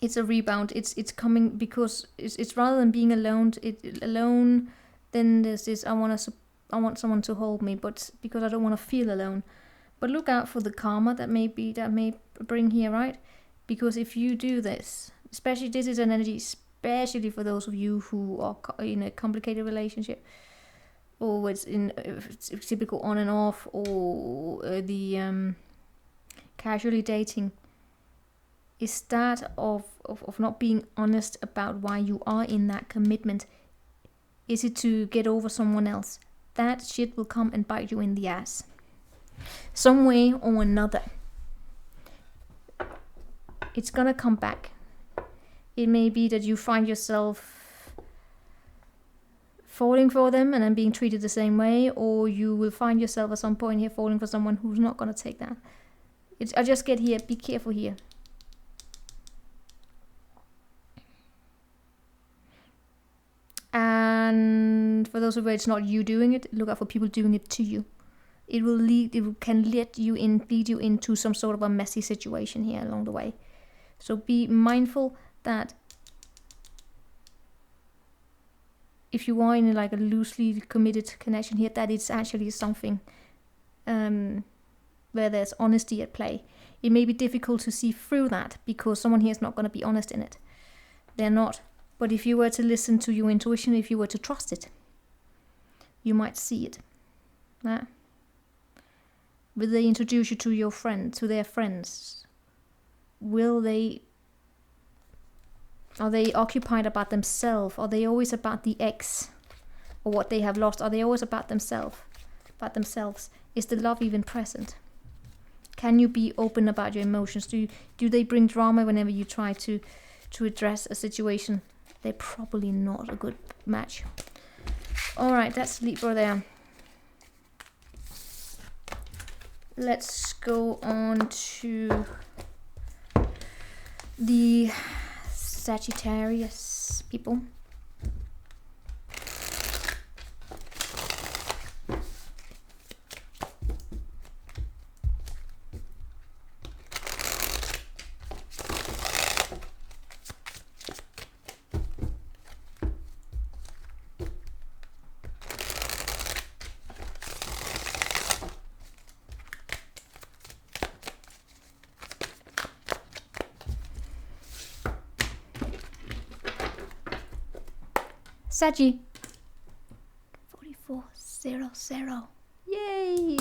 It's a rebound. It's coming because it's rather than being alone. Alone. Then there's this. I want someone to hold me, but because I don't want to feel alone. But look out for the karma that may bring here, right? Because if you do this, especially this is an energy, especially for those of you who are in a complicated relationship, or it's in typical on and off, or the casually dating, is that of not being honest about why you are in that commitment. Is it to get over someone else? That shit will come and bite you in the ass. Some way or another. It's gonna come back. It may be that you find yourself falling for them and then being treated the same way, or you will find yourself at some point here falling for someone who's not gonna take that. I just get here, be careful here. And for those of you, it's not you doing it, look out for people doing it to you. It can lead you into some sort of a messy situation here along the way. So be mindful that if you are in like a loosely committed connection here, that it's actually something where there's honesty at play. It may be difficult to see through that because someone here is not going to be honest in it. They're not. But if you were to listen to your intuition, if you were to trust it, you might see it. Yeah. Will they introduce you to your friends, to their friends? Are they occupied about themselves? Are they always about the ex or what they have lost? Are they always about themselves? Is the love even present? Can you be open about your emotions? Do they bring drama whenever you try to address a situation? They're probably not a good match. All right, that's Libra there. Let's go on to the Sagittarius people. Saggy. 4400. Yay!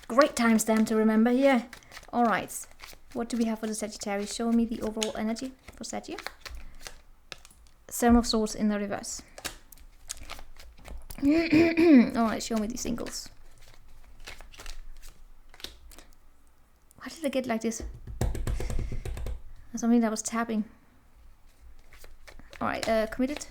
Great timestamp to remember here. Alright. What do we have for the Sagittarius? Show me the overall energy for Saggy. 7 of Swords in the reverse. Alright, show me the singles. Why did I get like this? Something that was tapping. Alright, committed.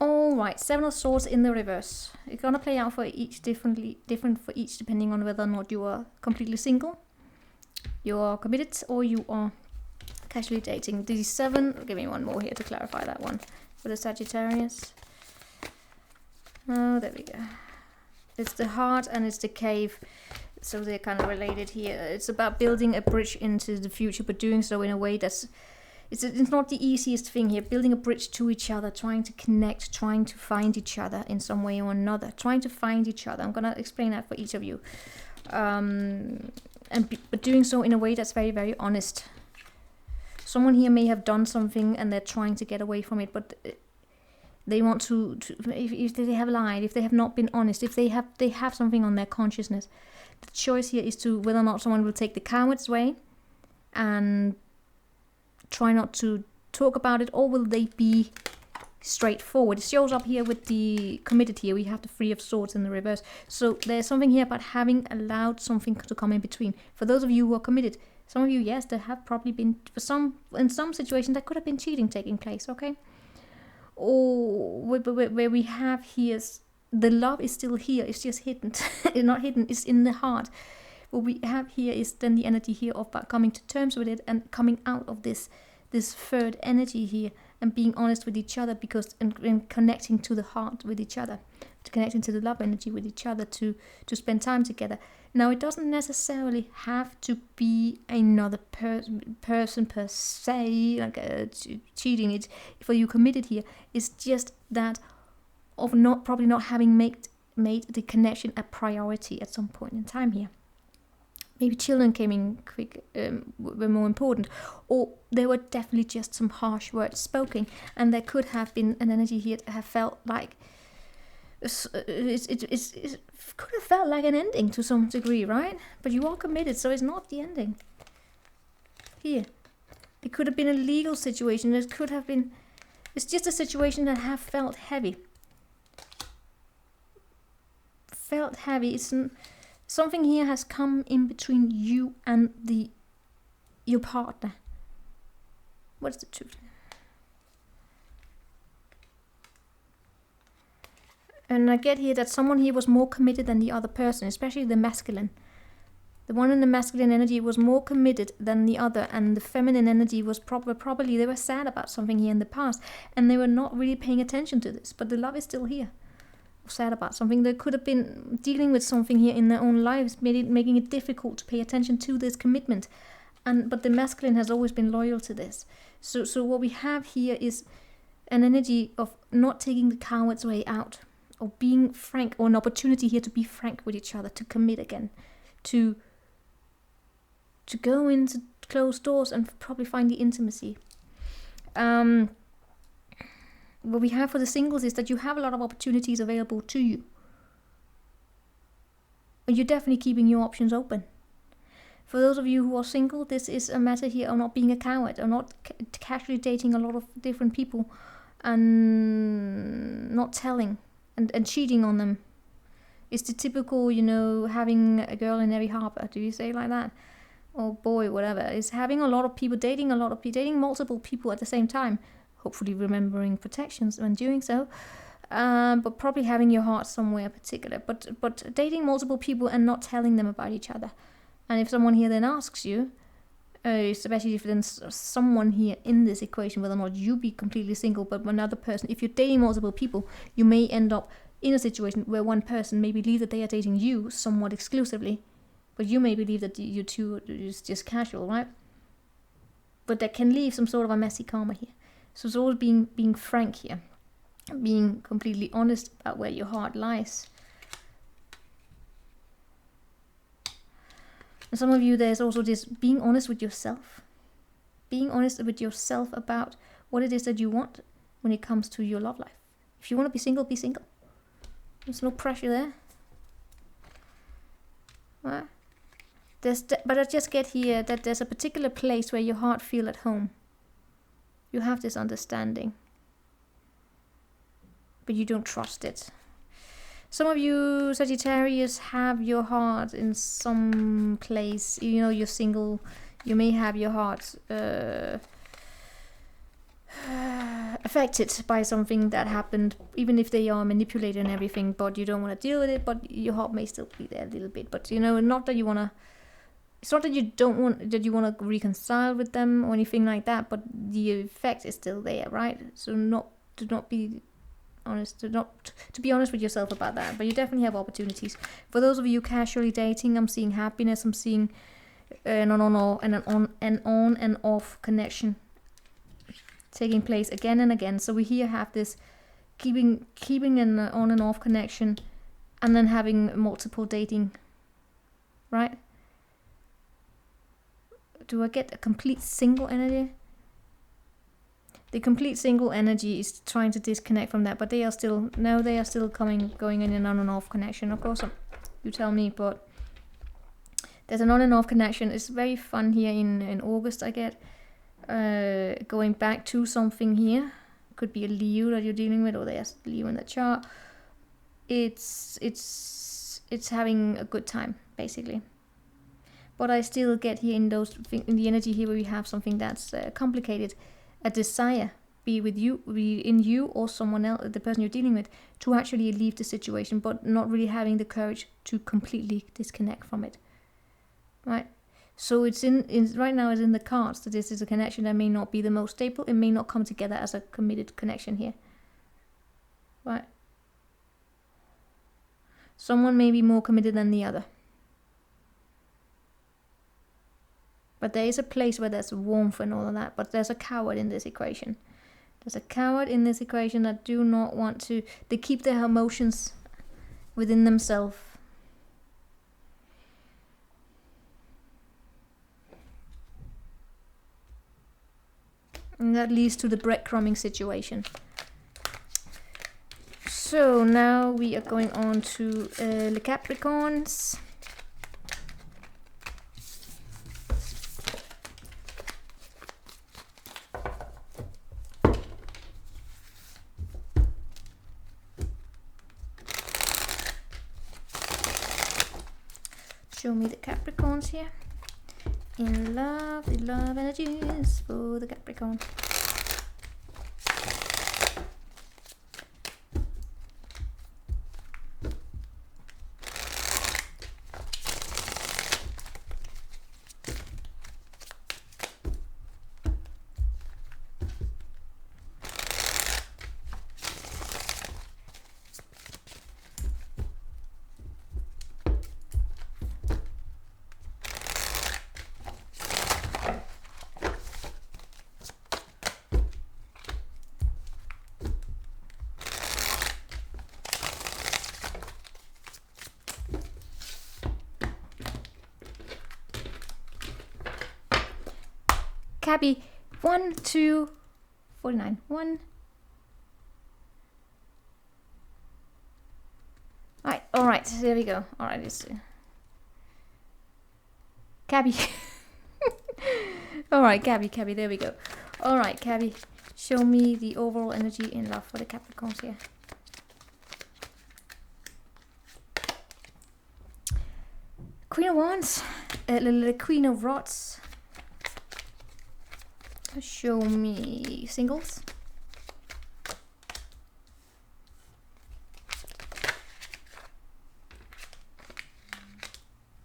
Alright, 7 of Swords in the reverse. It's gonna play out for each different for each, depending on whether or not you are completely single, you are committed, or you are casually dating. The 7, give me one more here to clarify that one for the Sagittarius. Oh, there we go. It's the heart and it's the cave, so they're kind of related here. It's about building a bridge into the future, but doing so in a way that's it's not the easiest thing here. Building a bridge to each other, trying to connect, trying to find each other in some way or another. Trying to find each other. I'm gonna explain that for each of you. But doing so in a way that's very, very honest. Someone here may have done something and they're trying to get away from it, but they want to if they have lied, if they have not been honest, if they have something on their consciousness. The choice here is to whether or not someone will take the coward's way and try not to talk about it, or will they be straightforward. It shows up here with the committed here. We have the Three of Swords in the reverse. So there's something here about having allowed something to come in between. For those of you who are committed, some of you, yes, there have probably been, in some situations, there could have been cheating taking place, okay? Or where we have here, the love is still here, it's just hidden. It's not hidden, it's in the heart. What we have here is then the energy here of coming to terms with it and coming out of this third energy here and being honest with each other, because and connecting to the heart with each other, to connecting to the love energy with each other, to spend time together. Now, it doesn't necessarily have to be another person per se, like cheating. It for you committed here. It's just that of probably not having made the connection a priority at some point in time here. Maybe children came in quick, were more important, or there were definitely just some harsh words spoken, and there could have been an energy here that have felt like it could have felt like an ending to some degree, right? But you are committed, so it's not the ending. Here, it could have been a legal situation. It could have been. It's just a situation that have felt heavy. Felt heavy. It's something here has come in between you and your partner. What's the truth? And I get here that someone here was more committed than the other person, especially the masculine. The one in the masculine energy was more committed than the other, and the feminine energy was probably they were sad about something here in the past, and they were not really paying attention to this, but the love is still here. Sad about something. They could have been dealing with something here in their own lives, making it difficult to pay attention to this commitment, but the masculine has always been loyal to this. So what we have here is an energy of not taking the coward's way out, or being frank, or an opportunity here to be frank with each other, to commit again, to go into closed doors and probably find the intimacy. What we have for the singles is that you have a lot of opportunities available to you. And you're definitely keeping your options open. For those of you who are single, this is a matter here of not being a coward, or not casually dating a lot of different people, and not telling and cheating on them. It's the typical, having a girl in every harbor. Do you say it like that? Or boy, whatever. It's having a lot of people, dating multiple people at the same time. Hopefully remembering protections when doing so, but probably having your heart somewhere particular. But dating multiple people and not telling them about each other. And if someone here then asks you, especially if then someone here in this equation, whether or not you be completely single, but another person, if you're dating multiple people, you may end up in a situation where one person may believe that they are dating you somewhat exclusively, but you may believe that you two is just casual, right? But that can leave some sort of a messy karma here. So it's always being frank here, being completely honest about where your heart lies. And some of you, there's also this being honest with yourself. Being honest with yourself about what it is that you want when it comes to your love life. If you want to be single, be single. There's no pressure there. Right? But I just get here that there's a particular place where your heart feels at home. You have this understanding, but you don't trust it. Some of you, Sagittarius, have your heart in some place. You're single. You may have your heart affected by something that happened, even if they are manipulated and everything, but you don't want to deal with it, but your heart may still be there a little bit. But, not that you want to... It's not that you you want to reconcile with them or anything like that, but the effect is still there, right? So to be honest with yourself about that. But you definitely have opportunities. For those of you casually dating, I'm seeing happiness. I'm seeing an on and off connection taking place again and again. So we here have this keeping an on and off connection, and then having multiple dating right? Do I get a complete single energy? The complete single energy is trying to disconnect from that, but they are still, no, they are still going in an on and off connection. Of course, you tell me, but there's an on and off connection. It's very fun here in August, I get. Going back to something here. Could be a Leo that you're dealing with, or there's Leo in the chart. It's having a good time, basically. But I still get here in the energy here where we have something that's complicated. A desire, be with you, be in you or someone else, the person you're dealing with, to actually leave the situation, but not really having the courage to completely disconnect from it, right? So it's in right now it's in the cards that this is a connection that may not be the most stable. It may not come together as a committed connection here, right? Someone may be more committed than the other. But there is a place where there's warmth and all of that. But there's a coward in this equation. There's a coward in this equation that do not want to... They keep their emotions within themselves. And that leads to the breadcrumbing situation. So now we are going on to the Capricorns. Show me the Capricorns here. In love, the love energies for the Capricorn. Cabby, 1, 2, 49. 1. All right, there we go. All right, it's Cabby. All right, Cabby, there we go. All right, Cabby, show me the overall energy in love for the Capricorns here. Queen of Wands, the Queen of Rods. Show me singles.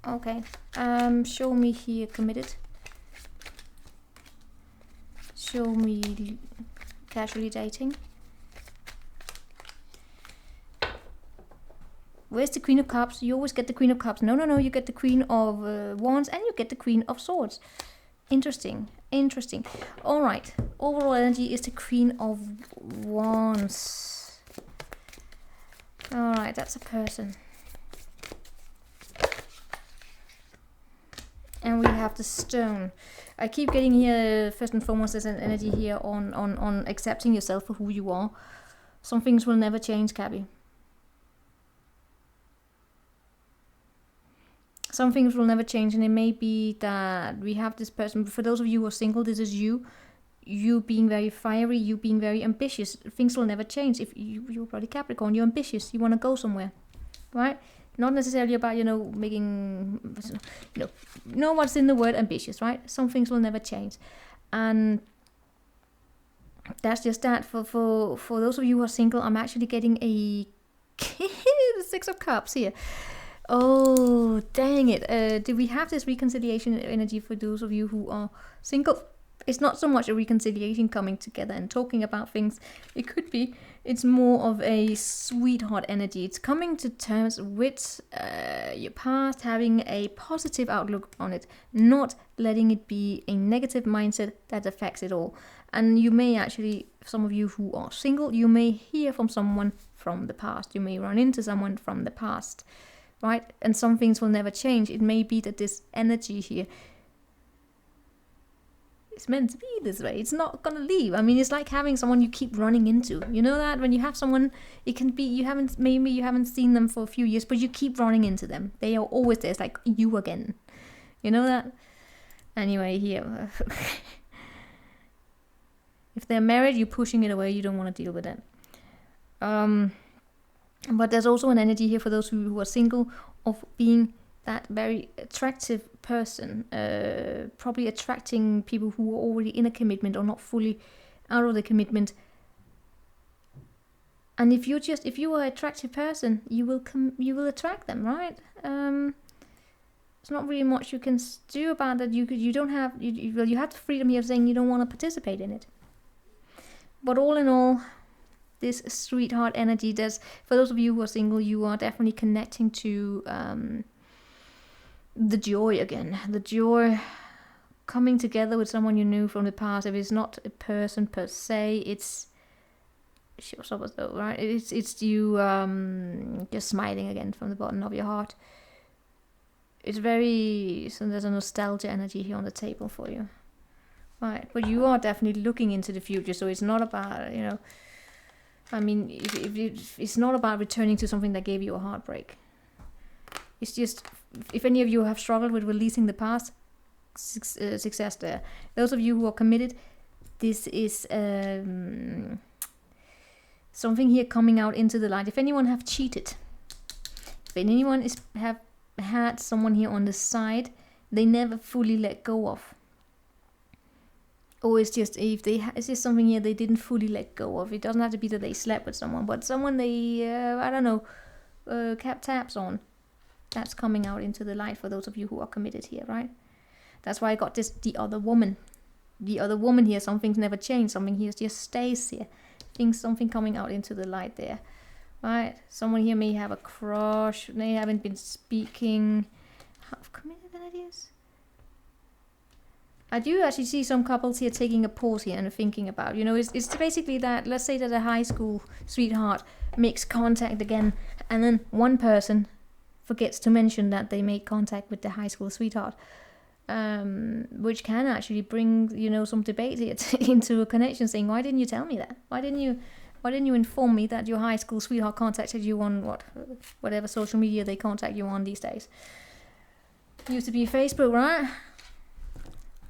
Okay. Show me here committed. Show me casually dating. Where's the Queen of Cups? You always get the Queen of Cups. No, you get the Queen of Wands and you get the Queen of Swords. Interesting. All right. Overall energy is the Queen of Wands. All right, that's a person. And we have the Stone. I keep getting here, first and foremost, there's an energy here on accepting yourself for who you are. Some things will never change, Cabby. Some things will never change, and it may be that we have this person. For those of you who are single, this is you being very fiery, you being very ambitious. Things will never change. If you're probably Capricorn, you're ambitious, you want to go somewhere, right? Not necessarily about, making, know what's in the word ambitious, right? Some things will never change. And that's just that. For those of you who are single, I'm actually getting a the 6 of Cups here. Oh, dang it. Do we have this reconciliation energy for those of you who are single? It's not so much a reconciliation coming together and talking about things. It could be. It's more of a sweetheart energy. It's coming to terms with your past, having a positive outlook on it, not letting it be a negative mindset that affects it all. And you may actually, some of you who are single, you may hear from someone from the past. You may run into someone from the past. right? And some things will never change. It may be that this energy here is meant to be this way. It's not gonna leave. I mean, it's like having someone you keep running into. You know that when you have someone, it can be maybe you haven't seen them for a few years, but you keep running into them. They are always there. It's like you again. You know that? Anyway, here. If they're married, you're pushing it away. You don't want to deal with it. But there's also an energy here for those who are single of being that very attractive person, probably attracting people who are already in a commitment or not fully out of the commitment. And if you are an attractive person, you will attract them, right? There's not really much you can do about that. You have the freedom here of saying you don't want to participate in it. But all in all, this sweetheart energy does, for those of you who are single, you are definitely connecting to the joy again. The joy coming together with someone you knew from the past. If it's not a person per se, it's right? It's you just smiling again from the bottom of your heart. It's very, so there's a nostalgia energy here on the table for you. Right, but you are definitely looking into the future, so it's not about, I mean, if it's not about returning to something that gave you a heartbreak. It's just, if any of you have struggled with releasing the past, success there. Those of you who are committed, this is something here coming out into the light. If anyone have cheated, if anyone have had someone here on the side they never fully let go of, or it's just it's just something here they didn't fully let go of. It doesn't have to be that they slept with someone, but someone they I don't know, kept tabs on. That's coming out into the light for those of you who are committed here, right? That's why I got this, the other woman. The other woman here, something's never changed. Something here just stays here. Something coming out into the light there, right? Someone here may have a crush. They haven't been speaking. Have committed ideas. I do actually see some couples here taking a pause here and thinking about, it's basically that, let's say that a high school sweetheart makes contact again, and then one person forgets to mention that they made contact with the high school sweetheart, which can actually bring, some debate here into a connection, saying, why didn't you tell me that? Why didn't you inform me that your high school sweetheart contacted you on whatever social media they contact you on these days? Used to be Facebook, right?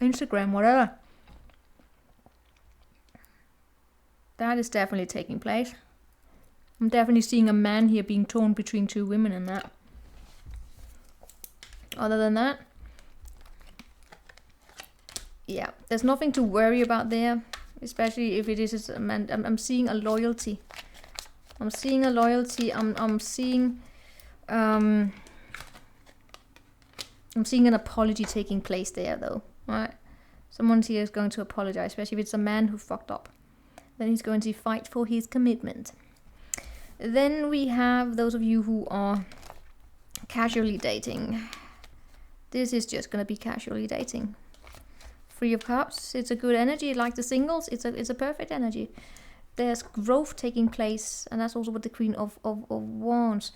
Instagram, whatever. That is definitely taking place. I'm definitely seeing a man here being torn between two women in that. Other than that, yeah, there's nothing to worry about there, especially if it is a man. I'm seeing a loyalty. I'm seeing an apology taking place there, though. Right, someone here is going to apologize, especially if it's a man who fucked up. Then he's going to fight for his commitment. Then we have those of you who are casually dating. This is just going to be casually dating. Three of Cups. It's a good energy, like the singles. It's a perfect energy. There's growth taking place, and that's also what the Queen of Wands.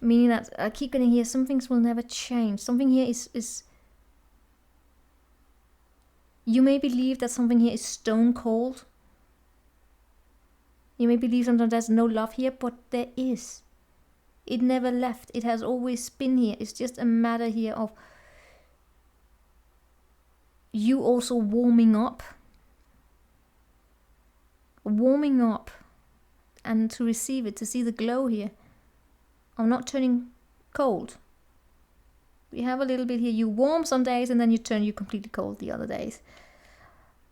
Meaning that I keep getting here. Some things will never change. Something here is. You may believe that something here is stone cold. You may believe sometimes there's no love here, but there is. It never left. It has always been here. It's just a matter here of you also warming up. Warming up. And to receive it, to see the glow here. I'm not turning cold. We have a little bit here. You warm some days and then you completely cold the other days.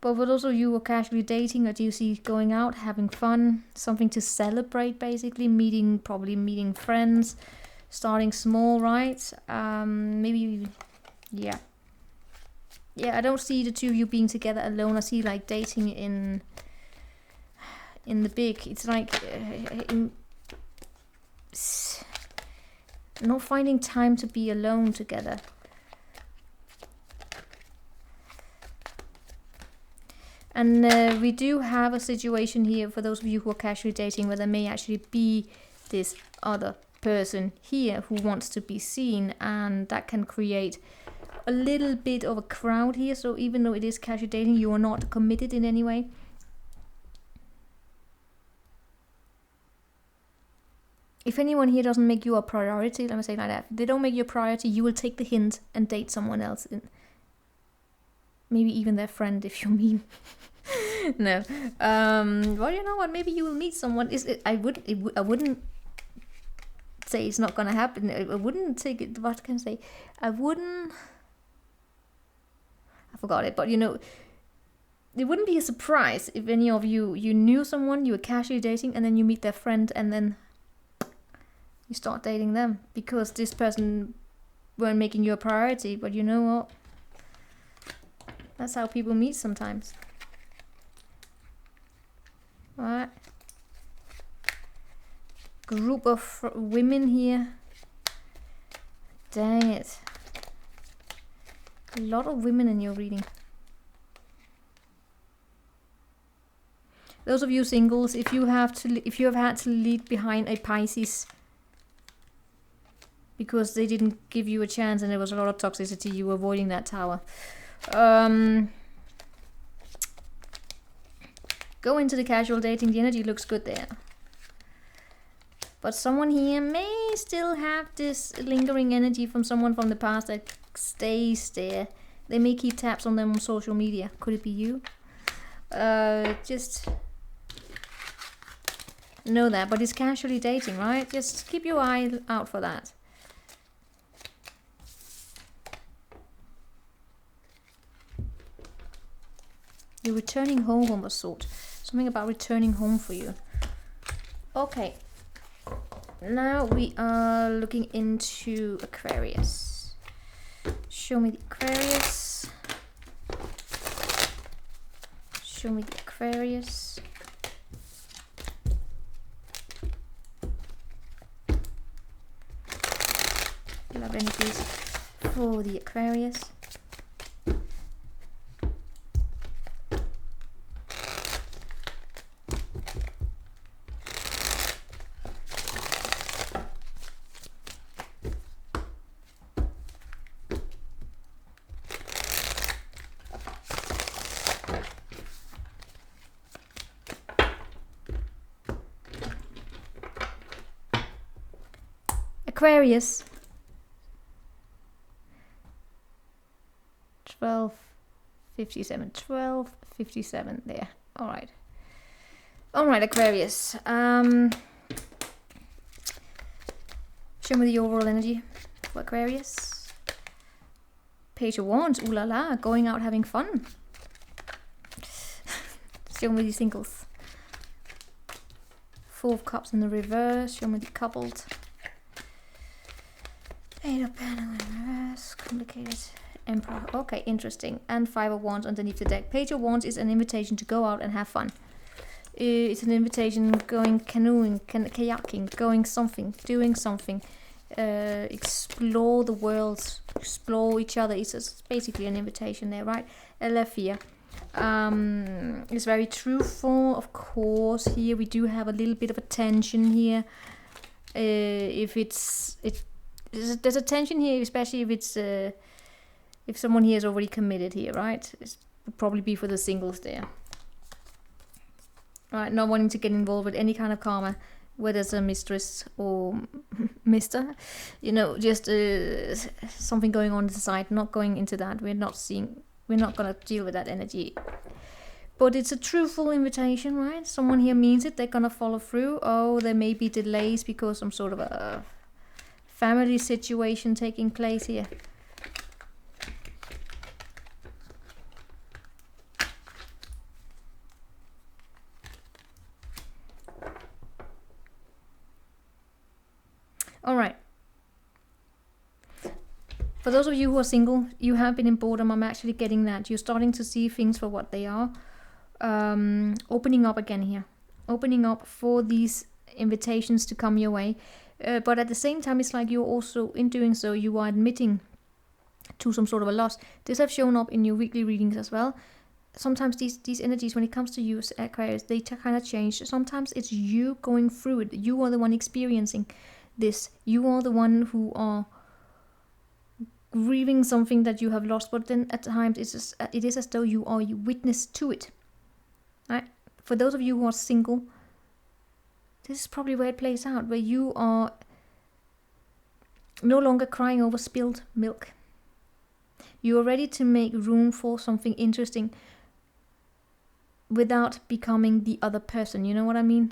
But for those of you who are casually dating, or do you see going out, having fun, something to celebrate basically, probably meeting friends, starting small, right? Maybe, yeah. Yeah, I don't see the two of you being together alone. I see like dating in the big, it's like, not finding time to be alone together. And we do have a situation here for those of you who are casually dating where there may actually be this other person here who wants to be seen, and that can create a little bit of a crowd here. So even though it is casual dating, you are not committed in any way. If anyone here doesn't make you a priority, let me say it like that, if they don't make you a priority, you will take the hint and date someone else. Maybe even their friend, if you mean. No. Well, you know what? Maybe you will meet someone. I wouldn't say it's not gonna happen. I wouldn't take it. What can I say? I forgot it. But you know, it wouldn't be a surprise if any of you knew someone, you were casually dating, and then you meet their friend, and then you start dating them because this person weren't making you a priority. But you know what? That's how people meet sometimes. Alright. Group of women here. Dang it. A lot of women in your reading. Those of you singles, if you have had to leave behind a Pisces because they didn't give you a chance and there was a lot of toxicity, you were avoiding that tower. Go into the casual dating. The energy looks good there. But someone here may still have this lingering energy from someone from the past that stays there. They may keep tabs on them on social media. Could it be you? Just know that. But it's casually dating, right? Just keep your eye out for that. You're returning home of a sort. Something about returning home for you. Okay. Now we are looking into Aquarius. Show me the Aquarius. Show me the Aquarius. Love energies for the Aquarius. Aquarius. 12:57. 12:57 there. Alright. Alright, Aquarius. Show me the overall energy for Aquarius. Page of Wands. Ooh la la. Going out having fun. Show me the singles. Four of Cups in the reverse. Show me the coupled. Eight of Pentacles in reverse. Complicated. Emperor. Okay, interesting. And Five of Wands underneath the deck. Page of Wands is an invitation to go out and have fun. It's an invitation going canoeing, kayaking, going something, doing something. Explore the world, explore each other. It's basically an invitation there, right? Elefia. It's very truthful, of course. Here we do have a little bit of a tension here. There's a tension here, especially if it's if someone here is already committed here, right? It would probably be for the singles there. Right, not wanting to get involved with any kind of karma, whether it's a mistress or mister, you know, just something going on the side. Not going into that. We're not gonna deal with that energy. But it's a truthful invitation, right? Someone here means it. They're gonna follow through. Oh, there may be delays because some sort of a family situation taking place here. All right. For those of you who are single, you have been in boredom. I'm actually getting that. You're starting to see things for what they are. Opening up again here. Opening up for these invitations to come your way. But at the same time, it's like you're also, in doing so, you are admitting to some sort of a loss. This have shown up in your weekly readings as well. Sometimes these energies, when it comes to you, Aquarius, they kind of change. Sometimes it's you going through it. You are the one experiencing this. You are the one who are grieving something that you have lost, but then at times it is as though you are witness to it. Right? For those of you who are single, this is probably where it plays out, where you are no longer crying over spilled milk. You are ready to make room for something interesting without becoming the other person. You know what I mean?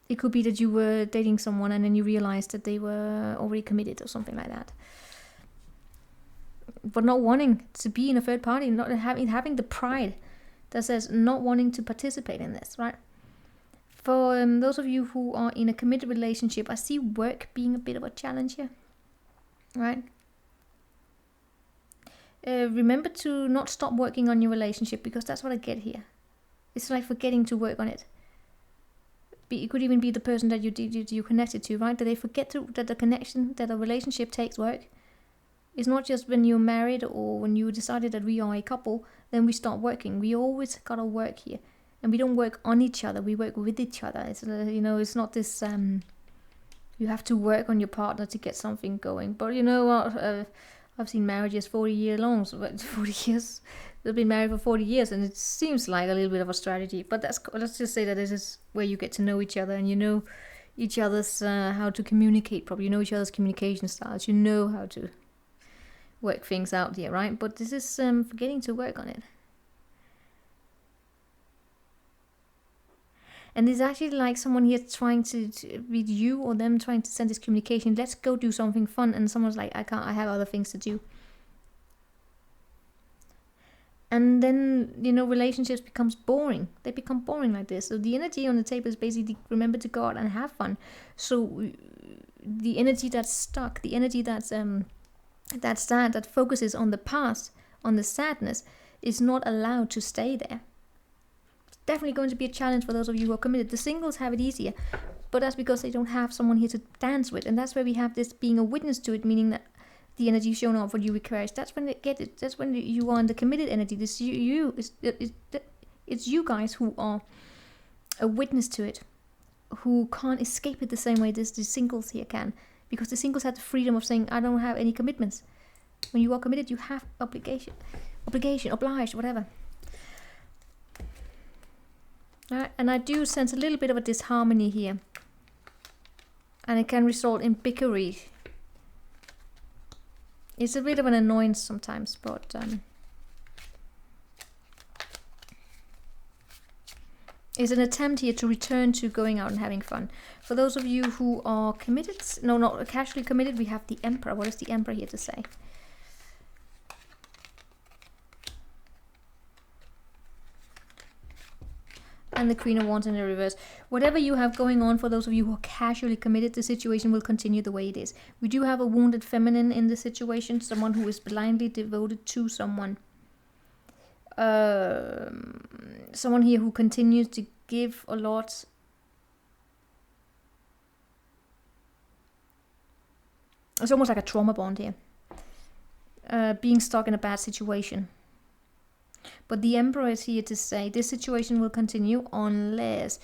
It could be that you were dating someone and then you realized that they were already committed or something like that. But not wanting to be in a third party, not having the pride that says not wanting to participate in this, right? For those of you who are in a committed relationship, I see work being a bit of a challenge here, right? Remember to not stop working on your relationship, because that's what I get here. It's like forgetting to work on it. It could even be the person that you connected to, right? That they forget that the connection, that a relationship takes work. It's not just when you're married or when you decided that we are a couple, then we start working. We always gotta work here. And we don't work on each other, we work with each other. It's, it's not this, you have to work on your partner to get something going. But you know what, I've seen marriages 40 years long, so 40 years, they've been married for 40 years, and it seems like a little bit of a strategy. But let's just say that this is where you get to know each other, and you know each other's, how to communicate properly. You know each other's communication styles, you know how to work things out here, right? But this is forgetting to work on it. And there's actually like someone here trying to with you or them trying to send this communication, let's go do something fun, and someone's like, I can't, I have other things to do. And then, relationships becomes boring. They become boring like this. So the energy on the table is basically remember to go out and have fun. So the energy that's stuck, the energy that's sad, that focuses on the past, on the sadness, is not allowed to stay there. Definitely going to be a challenge for those of you who are committed. The singles have it easier, but that's because they don't have someone here to dance with, and that's where we have this being a witness to it, meaning that the energy shown up for you requires. That's when they get it. That's when you are in the committed energy. This it's you guys who are a witness to it, who can't escape it the same way the singles here can, because the singles have the freedom of saying, I don't have any commitments. When you are committed, you have obligation, obliged, whatever. Right, and I do sense a little bit of a disharmony here, and it can result in bickery. It's a bit of an annoyance sometimes, but it's an attempt here to return to going out and having fun. For those of you who are committed, no, not casually committed, we have the Emperor. What is the Emperor here to say? And the Queen of Wands in the reverse. Whatever you have going on, for those of you who are casually committed, the situation will continue the way it is. We do have a wounded feminine in the situation, someone who is blindly devoted to someone. Someone here who continues to give a lot. It's almost like a trauma bond here. Being stuck in a bad situation. But the Emperor is here to say this situation will continue unless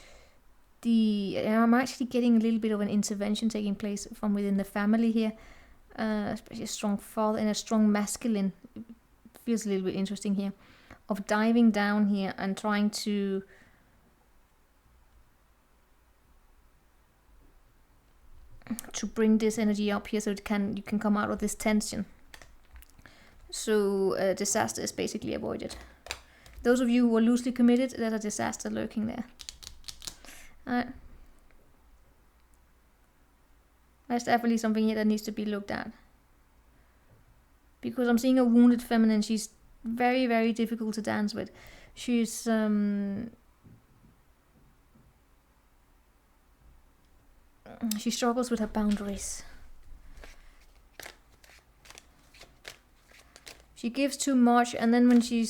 I'm actually getting a little bit of an intervention taking place from within the family here, especially a strong father and a strong masculine. It feels a little bit interesting here, of diving down here and trying to bring this energy up here so you can come out of this tension. So disaster is basically avoided. Those of you who are loosely committed, there's a disaster lurking there. There's definitely something here that needs to be looked at. Because I'm seeing a wounded feminine. She's very, very difficult to dance with. She's she struggles with her boundaries. She gives too much, and then when she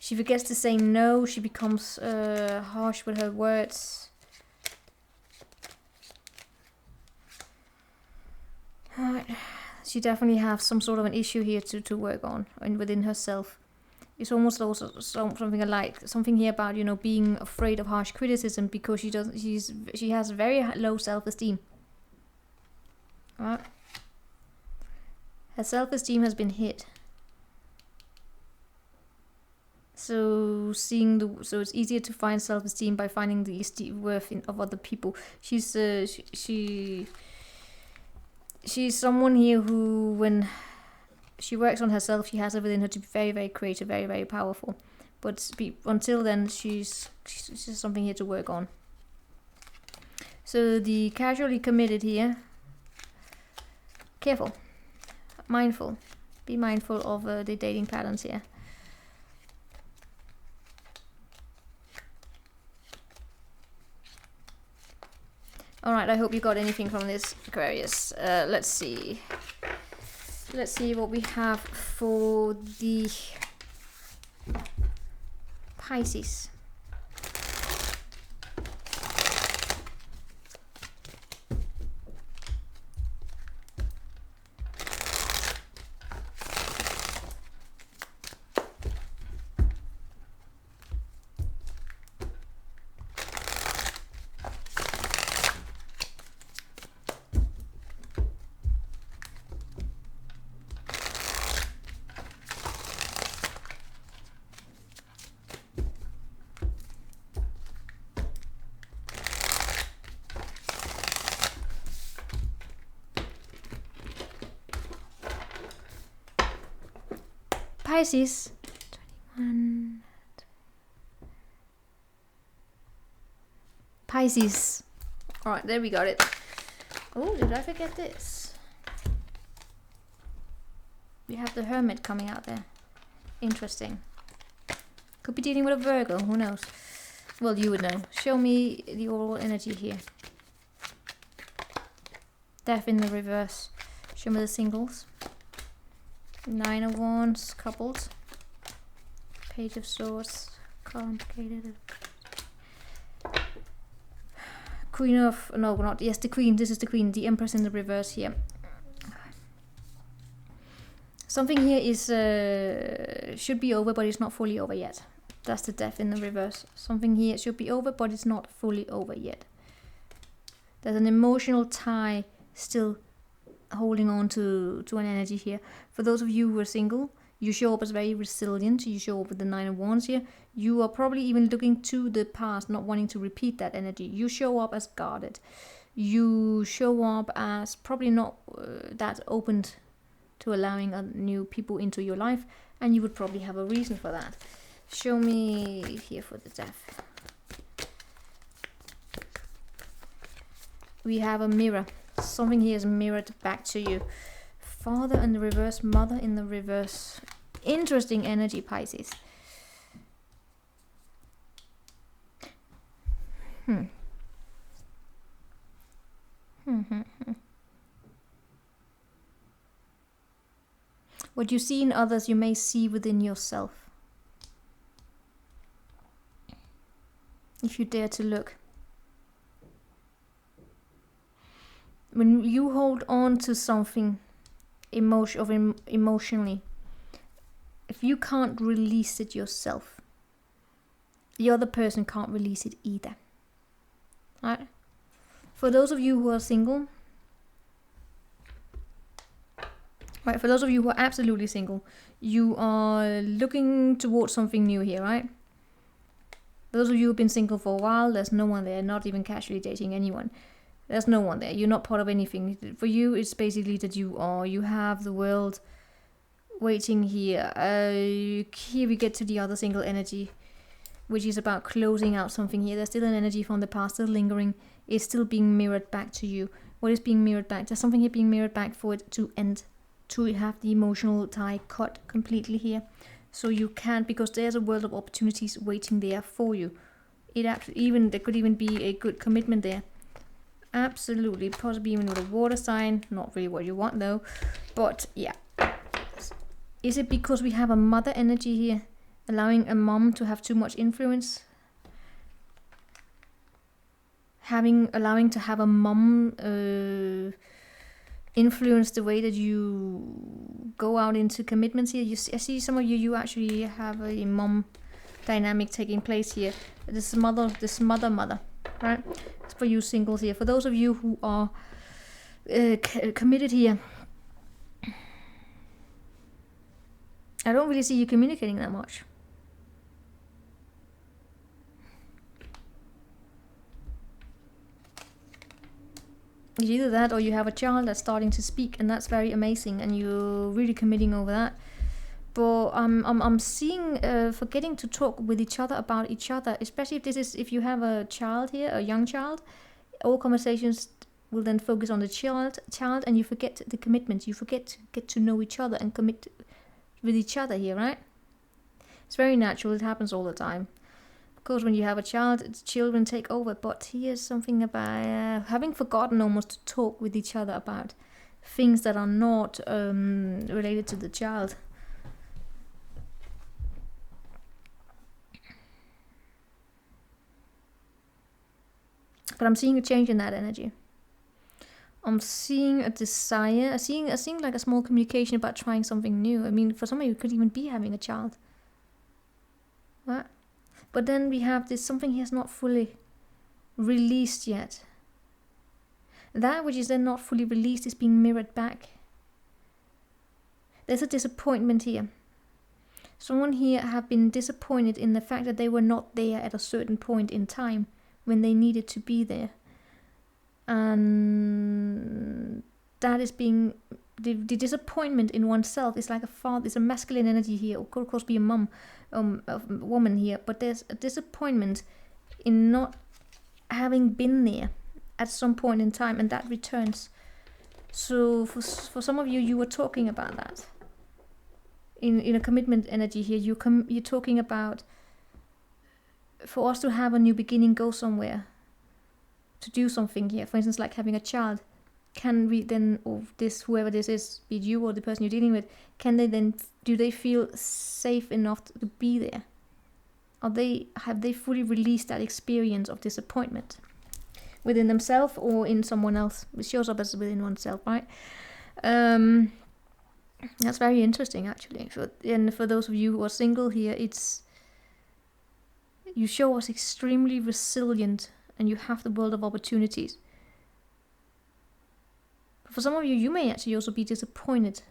forgets to say no, she becomes harsh with her words. Alright. She definitely has some sort of an issue here to work on and within herself. It's almost also something like something here about, you know, being afraid of harsh criticism because she has very low self-esteem. Right? Her self-esteem has been hit. So so it's easier to find self-esteem by finding the worth of other people. She's someone here who, when she works on herself, she has it within her to be very, very creative, very, very powerful. But until then, she's something here to work on. So the casually committed here. Careful, mindful. Be mindful of the dating patterns here. Alright, I hope you got anything from this, Aquarius. Let's see. Let's see what we have for the Pisces. Pisces. 21. Pisces. Alright, there we got it. Oh, did I forget this? We have the Hermit coming out there. Interesting. Could be dealing with a Virgo, who knows? Well, you would know. Show me the overall energy here. Death in the reverse. Show me the singles. 9 of Wands, couples. Page of Swords, complicated. Queen of, no, not, yes, the Queen, this is the Queen, the Empress in the reverse here. Something here is, should be over, but it's not fully over yet. That's the Death in the reverse. Something here should be over, but it's not fully over yet. There's an emotional tie still holding on to an energy here. For those of you who are single, you show up as very resilient. You show up with the 9 of Wands here. You are probably even looking to the past, not wanting to repeat that energy. You show up as guarded. You show up as probably not that open to allowing new people into your life, and you would probably have a reason for that. Show me here for the Death. We have a mirror. Something here is mirrored back to you. Father in the reverse, Mother in the reverse. Interesting energy, Pisces. What you see in others, you may see within yourself. If you dare to look. When you hold on to something emotionally, if you can't release it yourself, the other person can't release it either. Right? For those of you who are single, right? For those of you who are absolutely single, you are looking towards something new here, right? For those of you who've been single for a while, there's no one there, not even casually dating anyone. There's no one there. You're not part of anything. For you, it's basically that you have the world waiting here. Here we get to the other single energy, which is about closing out something here. There's still an energy from the past, still lingering. It's still being mirrored back to you. What is being mirrored back? There's something here being mirrored back for it to end, to have the emotional tie cut completely here. So you can't, because there's a world of opportunities waiting there for you. There could even be a good commitment there. Absolutely, possibly even with a water sign. Not really what you want though, but yeah. Is it because we have a mother energy here, allowing a mom to have too much influence? Allowing to have a mom influence the way that you go out into commitments here. I see some of you actually have a mom dynamic taking place here. This mother, right? It's for you singles here. For those of you who are committed here, I don't really see you communicating that much. It's either that or you have a child that's starting to speak, and that's very amazing, and you're really committing over that. But I'm seeing forgetting to talk with each other about each other, especially if you have a child here, a young child. All conversations will then focus on the child, and you forget the commitment. You forget to get to know each other and commit with each other here, right? It's very natural. It happens all the time. Of course, when you have a child, children take over. But here's something about having forgotten almost to talk with each other about things that are not related to the child. But I'm seeing a change in that energy. I'm seeing a desire. I'm seeing like a small communication about trying something new. I mean, for some of you, it could even be having a child. Right? But then we have this something he has not fully released yet. That which is then not fully released is being mirrored back. There's a disappointment here. Someone here have been disappointed in the fact that they were not there at a certain point in time when they needed to be there. And that is being the disappointment in oneself is like a father. It's a masculine energy here. It could of course be a mom, a woman here, but there's a disappointment in not having been there at some point in time, and that returns. So for some of you, you were talking about that in a commitment energy here. You're talking about, for us to have a new beginning, go somewhere, to do something here. For instance, like having a child. Can we then, or this, whoever this is, be it you or the person you're dealing with, can they then, do they feel safe enough to be there? Have they fully released that experience of disappointment within themselves or in someone else? It shows up as within oneself, right? That's very interesting, actually. And for those of you who are single here, you show us extremely resilient, and you have the world of opportunities. For some of you, you may actually also be disappointed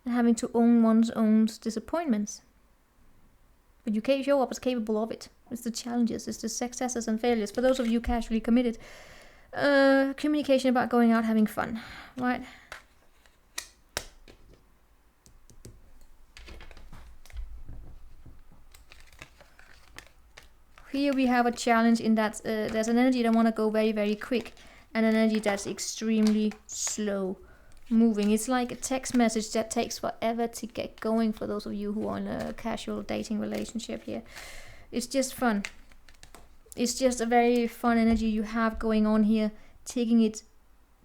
and having to own one's own disappointments. But you can show up as capable of it. It's the challenges, it's the successes and failures. For those of you casually committed, communication about going out having fun, right? Here we have a challenge in that there's an energy that want to go very, very quick, and an energy that's extremely slow moving. It's like a text message that takes forever to get going for those of you who are in a casual dating relationship here. It's just fun. It's just a very fun energy you have going on here, taking it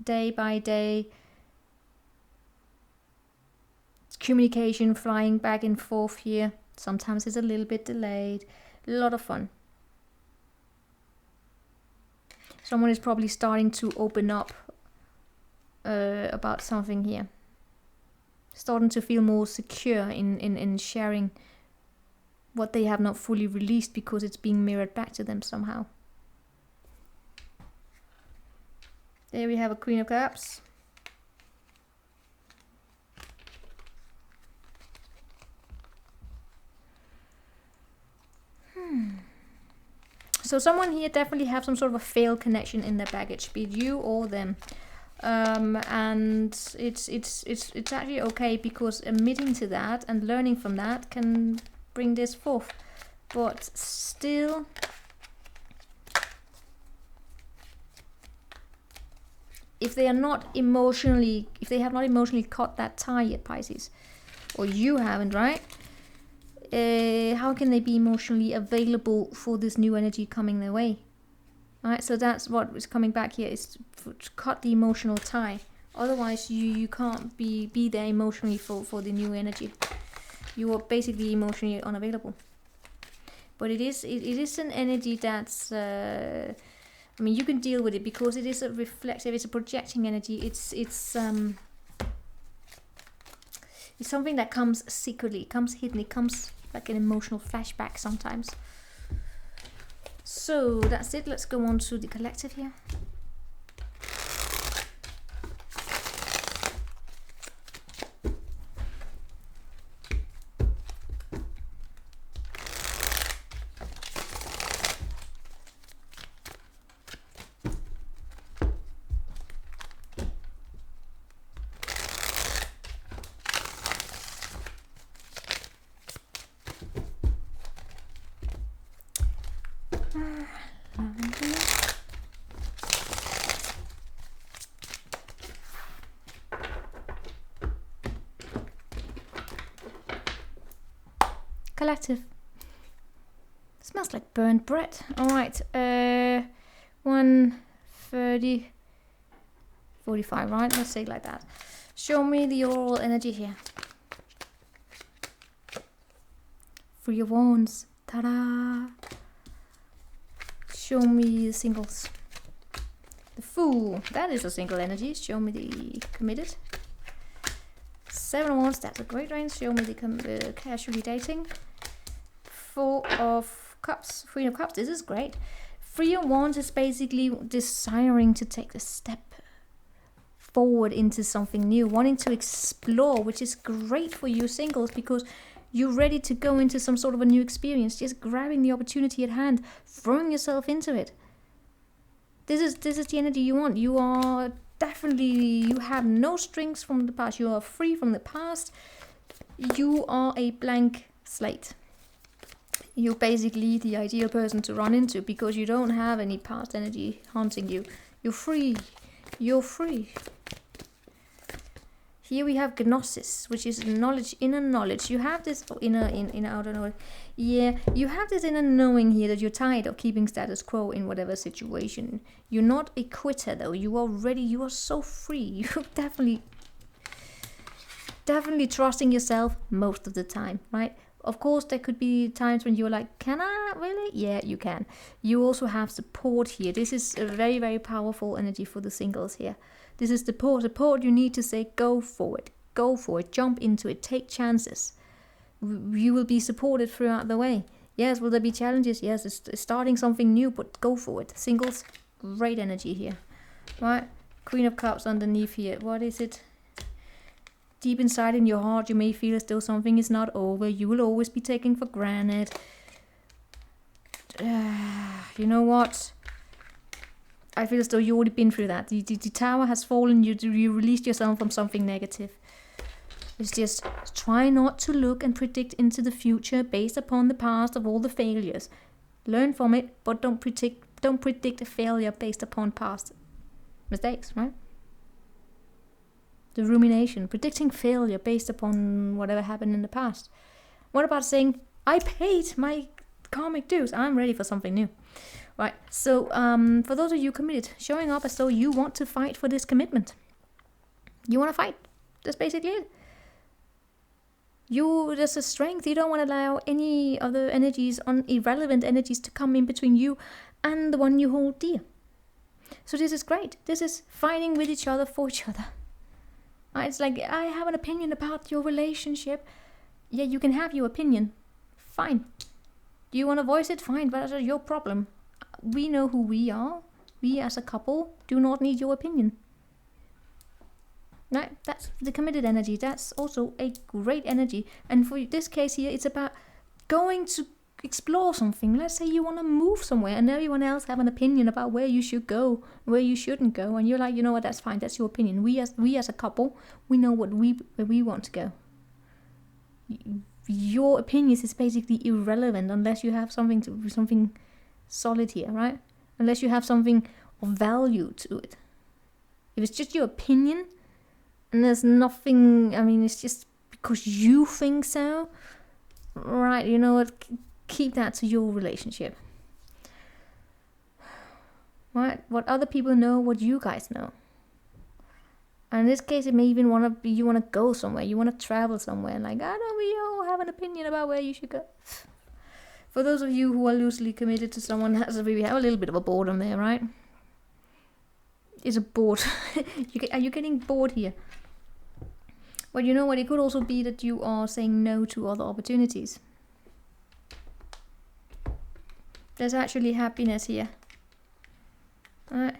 day by day. Communication flying back and forth here. Sometimes it's a little bit delayed. A lot of fun. Someone is probably starting to open up about something here. Starting to feel more secure in sharing what they have not fully released because it's being mirrored back to them somehow. There we have a Queen of Cups. So someone here definitely have some sort of a failed connection in their baggage, be it you or them. And it's actually okay, because admitting to that and learning from that can bring this forth. But still, if they have not emotionally caught that tie yet, Pisces, or you haven't, right? How can they be emotionally available for this new energy coming their way? Right, so that's what is coming back here, is to cut the emotional tie. Otherwise, you can't be there emotionally for the new energy. You are basically emotionally unavailable. But it is an energy that's, I mean, you can deal with it because it is a reflective, it's a projecting energy. It's something that comes secretly, it comes hidden, it comes like an emotional flashback sometimes. So that's it. Let's go on to the collective here. Collective. Smells like burnt bread. Alright, 130, 45, right? Let's say it like that. Show me the overall energy here. Three of Wands. Ta-da! Show me the singles. The Fool. That is a single energy. Show me the committed. Seven of Wands. That's a great range. Show me the casually dating. Four of Cups. Three of Cups. This is great. Three of Wands is basically desiring to take the step forward into something new, wanting to explore, which is great for you singles because you're ready to go into some sort of a new experience, just grabbing the opportunity at hand, throwing yourself into it. This is the energy you want. You are definitely, you have no strings from the past. You are free from the past. You are a blank slate. You're basically the ideal person to run into because you don't have any past energy haunting you. You're free. You're free. Here we have gnosis, which is knowledge, inner knowledge. You have this inner outer knowledge. Yeah, you have this inner knowing here that you're tired of keeping status quo in whatever situation. You're not a quitter though. You are ready. You are so free. You're definitely trusting yourself most of the time, right? Of course, there could be times when you're like, can I really? Yeah, you can. You also have support here. This is a very, very powerful energy for the singles here. This is the support you need to say, go for it. Go for it. Jump into it. Take chances. You will be supported throughout the way. Yes, will there be challenges? Yes, it's starting something new, but go for it. Singles, great energy here. Right? Queen of Cups underneath here. What is it? Deep inside in your heart, you may feel as though something is not over. You will always be taken for granted. You know what? I feel as though you've already been through that. The tower has fallen. You released yourself from something negative. It's just try not to look and predict into the future based upon the past of all the failures. Learn from it, but don't predict a failure based upon past mistakes, right? The rumination, predicting failure based upon whatever happened in the past. What about saying, I paid my karmic dues, I'm ready for something new. Right, so for those of you committed, showing up as though you want to fight for this commitment. You want to fight. That's basically it. There's a strength. You don't want to allow any other energies, irrelevant energies to come in between you and the one you hold dear. So this is great. This is fighting with each other for each other. It's like, I have an opinion about your relationship. Yeah, you can have your opinion. Fine. Do you want to voice it? Fine, but that's your problem. We know who we are. We as a couple do not need your opinion. Right? That's the committed energy. That's also a great energy. And for this case here, it's about going to explore something. Let's say you want to move somewhere and everyone else have an opinion about where you should go, where you shouldn't go, and you're like, you know what, that's fine, that's your opinion. We as a couple, we know where we want to go. Your opinions is basically irrelevant unless you have something solid here, right? Unless you have something of value to it. If it's just your opinion and there's nothing, I mean, it's just because you think so, right? You know what? Keep that to your relationship. Right? What other people know, what you guys know. And in this case, it may even you want to go somewhere. You want to travel somewhere. Like, I know we all have an opinion about where you should go. For those of you who are loosely committed to someone, we have a little bit of a boredom there, right? It's a bored. Are you getting bored here? But you know what? It could also be that you are saying no to other opportunities. There's actually happiness here. Alright.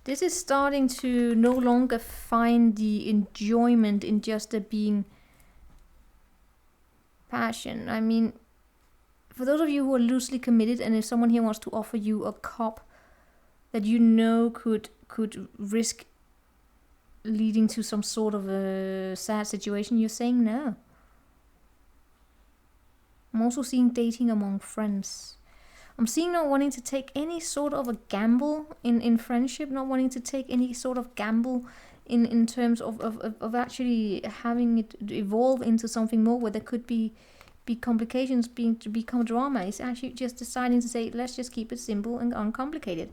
This is starting to no longer find the enjoyment in just there being passion. I mean, for those of you who are loosely committed, and if someone here wants to offer you a cup that you know could risk leading to some sort of a sad situation, you're saying no. I'm also seeing dating among friends. I'm seeing not wanting to take any sort of a gamble in friendship, not wanting to take any sort of gamble in terms of actually having it evolve into something more where there could be complications to become drama. It's actually just deciding to say, let's just keep it simple and uncomplicated.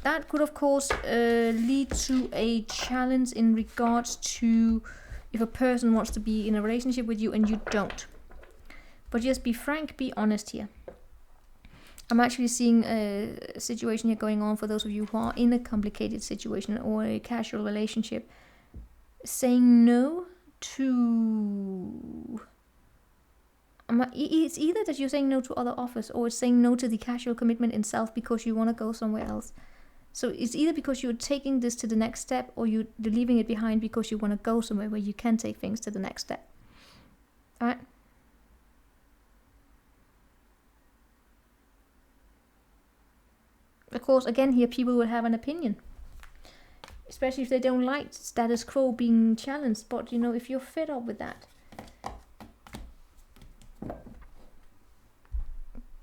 That could, of course, lead to a challenge in regards to if a person wants to be in a relationship with you and you don't. But just be frank, be honest here. I'm actually seeing a situation here going on for those of you who are in a complicated situation or a casual relationship. Saying no to... It's either that you're saying no to other offers, or it's saying no to the casual commitment itself because you want to go somewhere else. So it's either because you're taking this to the next step, or you're leaving it behind because you want to go somewhere where you can take things to the next step. Alright? Of course, again here, people will have an opinion. Especially if they don't like status quo being challenged. But, you know, if you're fed up with that,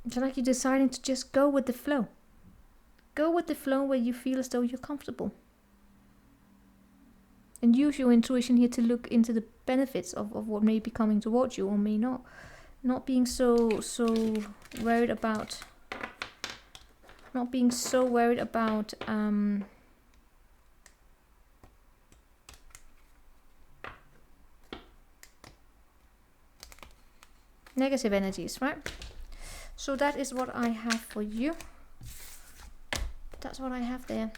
it's like you're deciding to just go with the flow. Go with the flow where you feel as though you're comfortable. And use your intuition here to look into the benefits of what may be coming towards you or may not. Not being so worried about... Not being so worried about negative energies, right? So that is what I have for you. That's what I have there.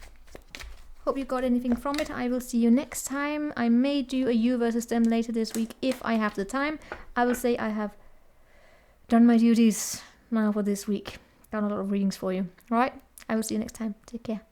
Hope you got anything from it. I will see you next time. I may do a you versus them later this week if I have the time. I will say I have done my duties now for this week. Done a lot of readings for you. Alright, I will see you next time. Take care.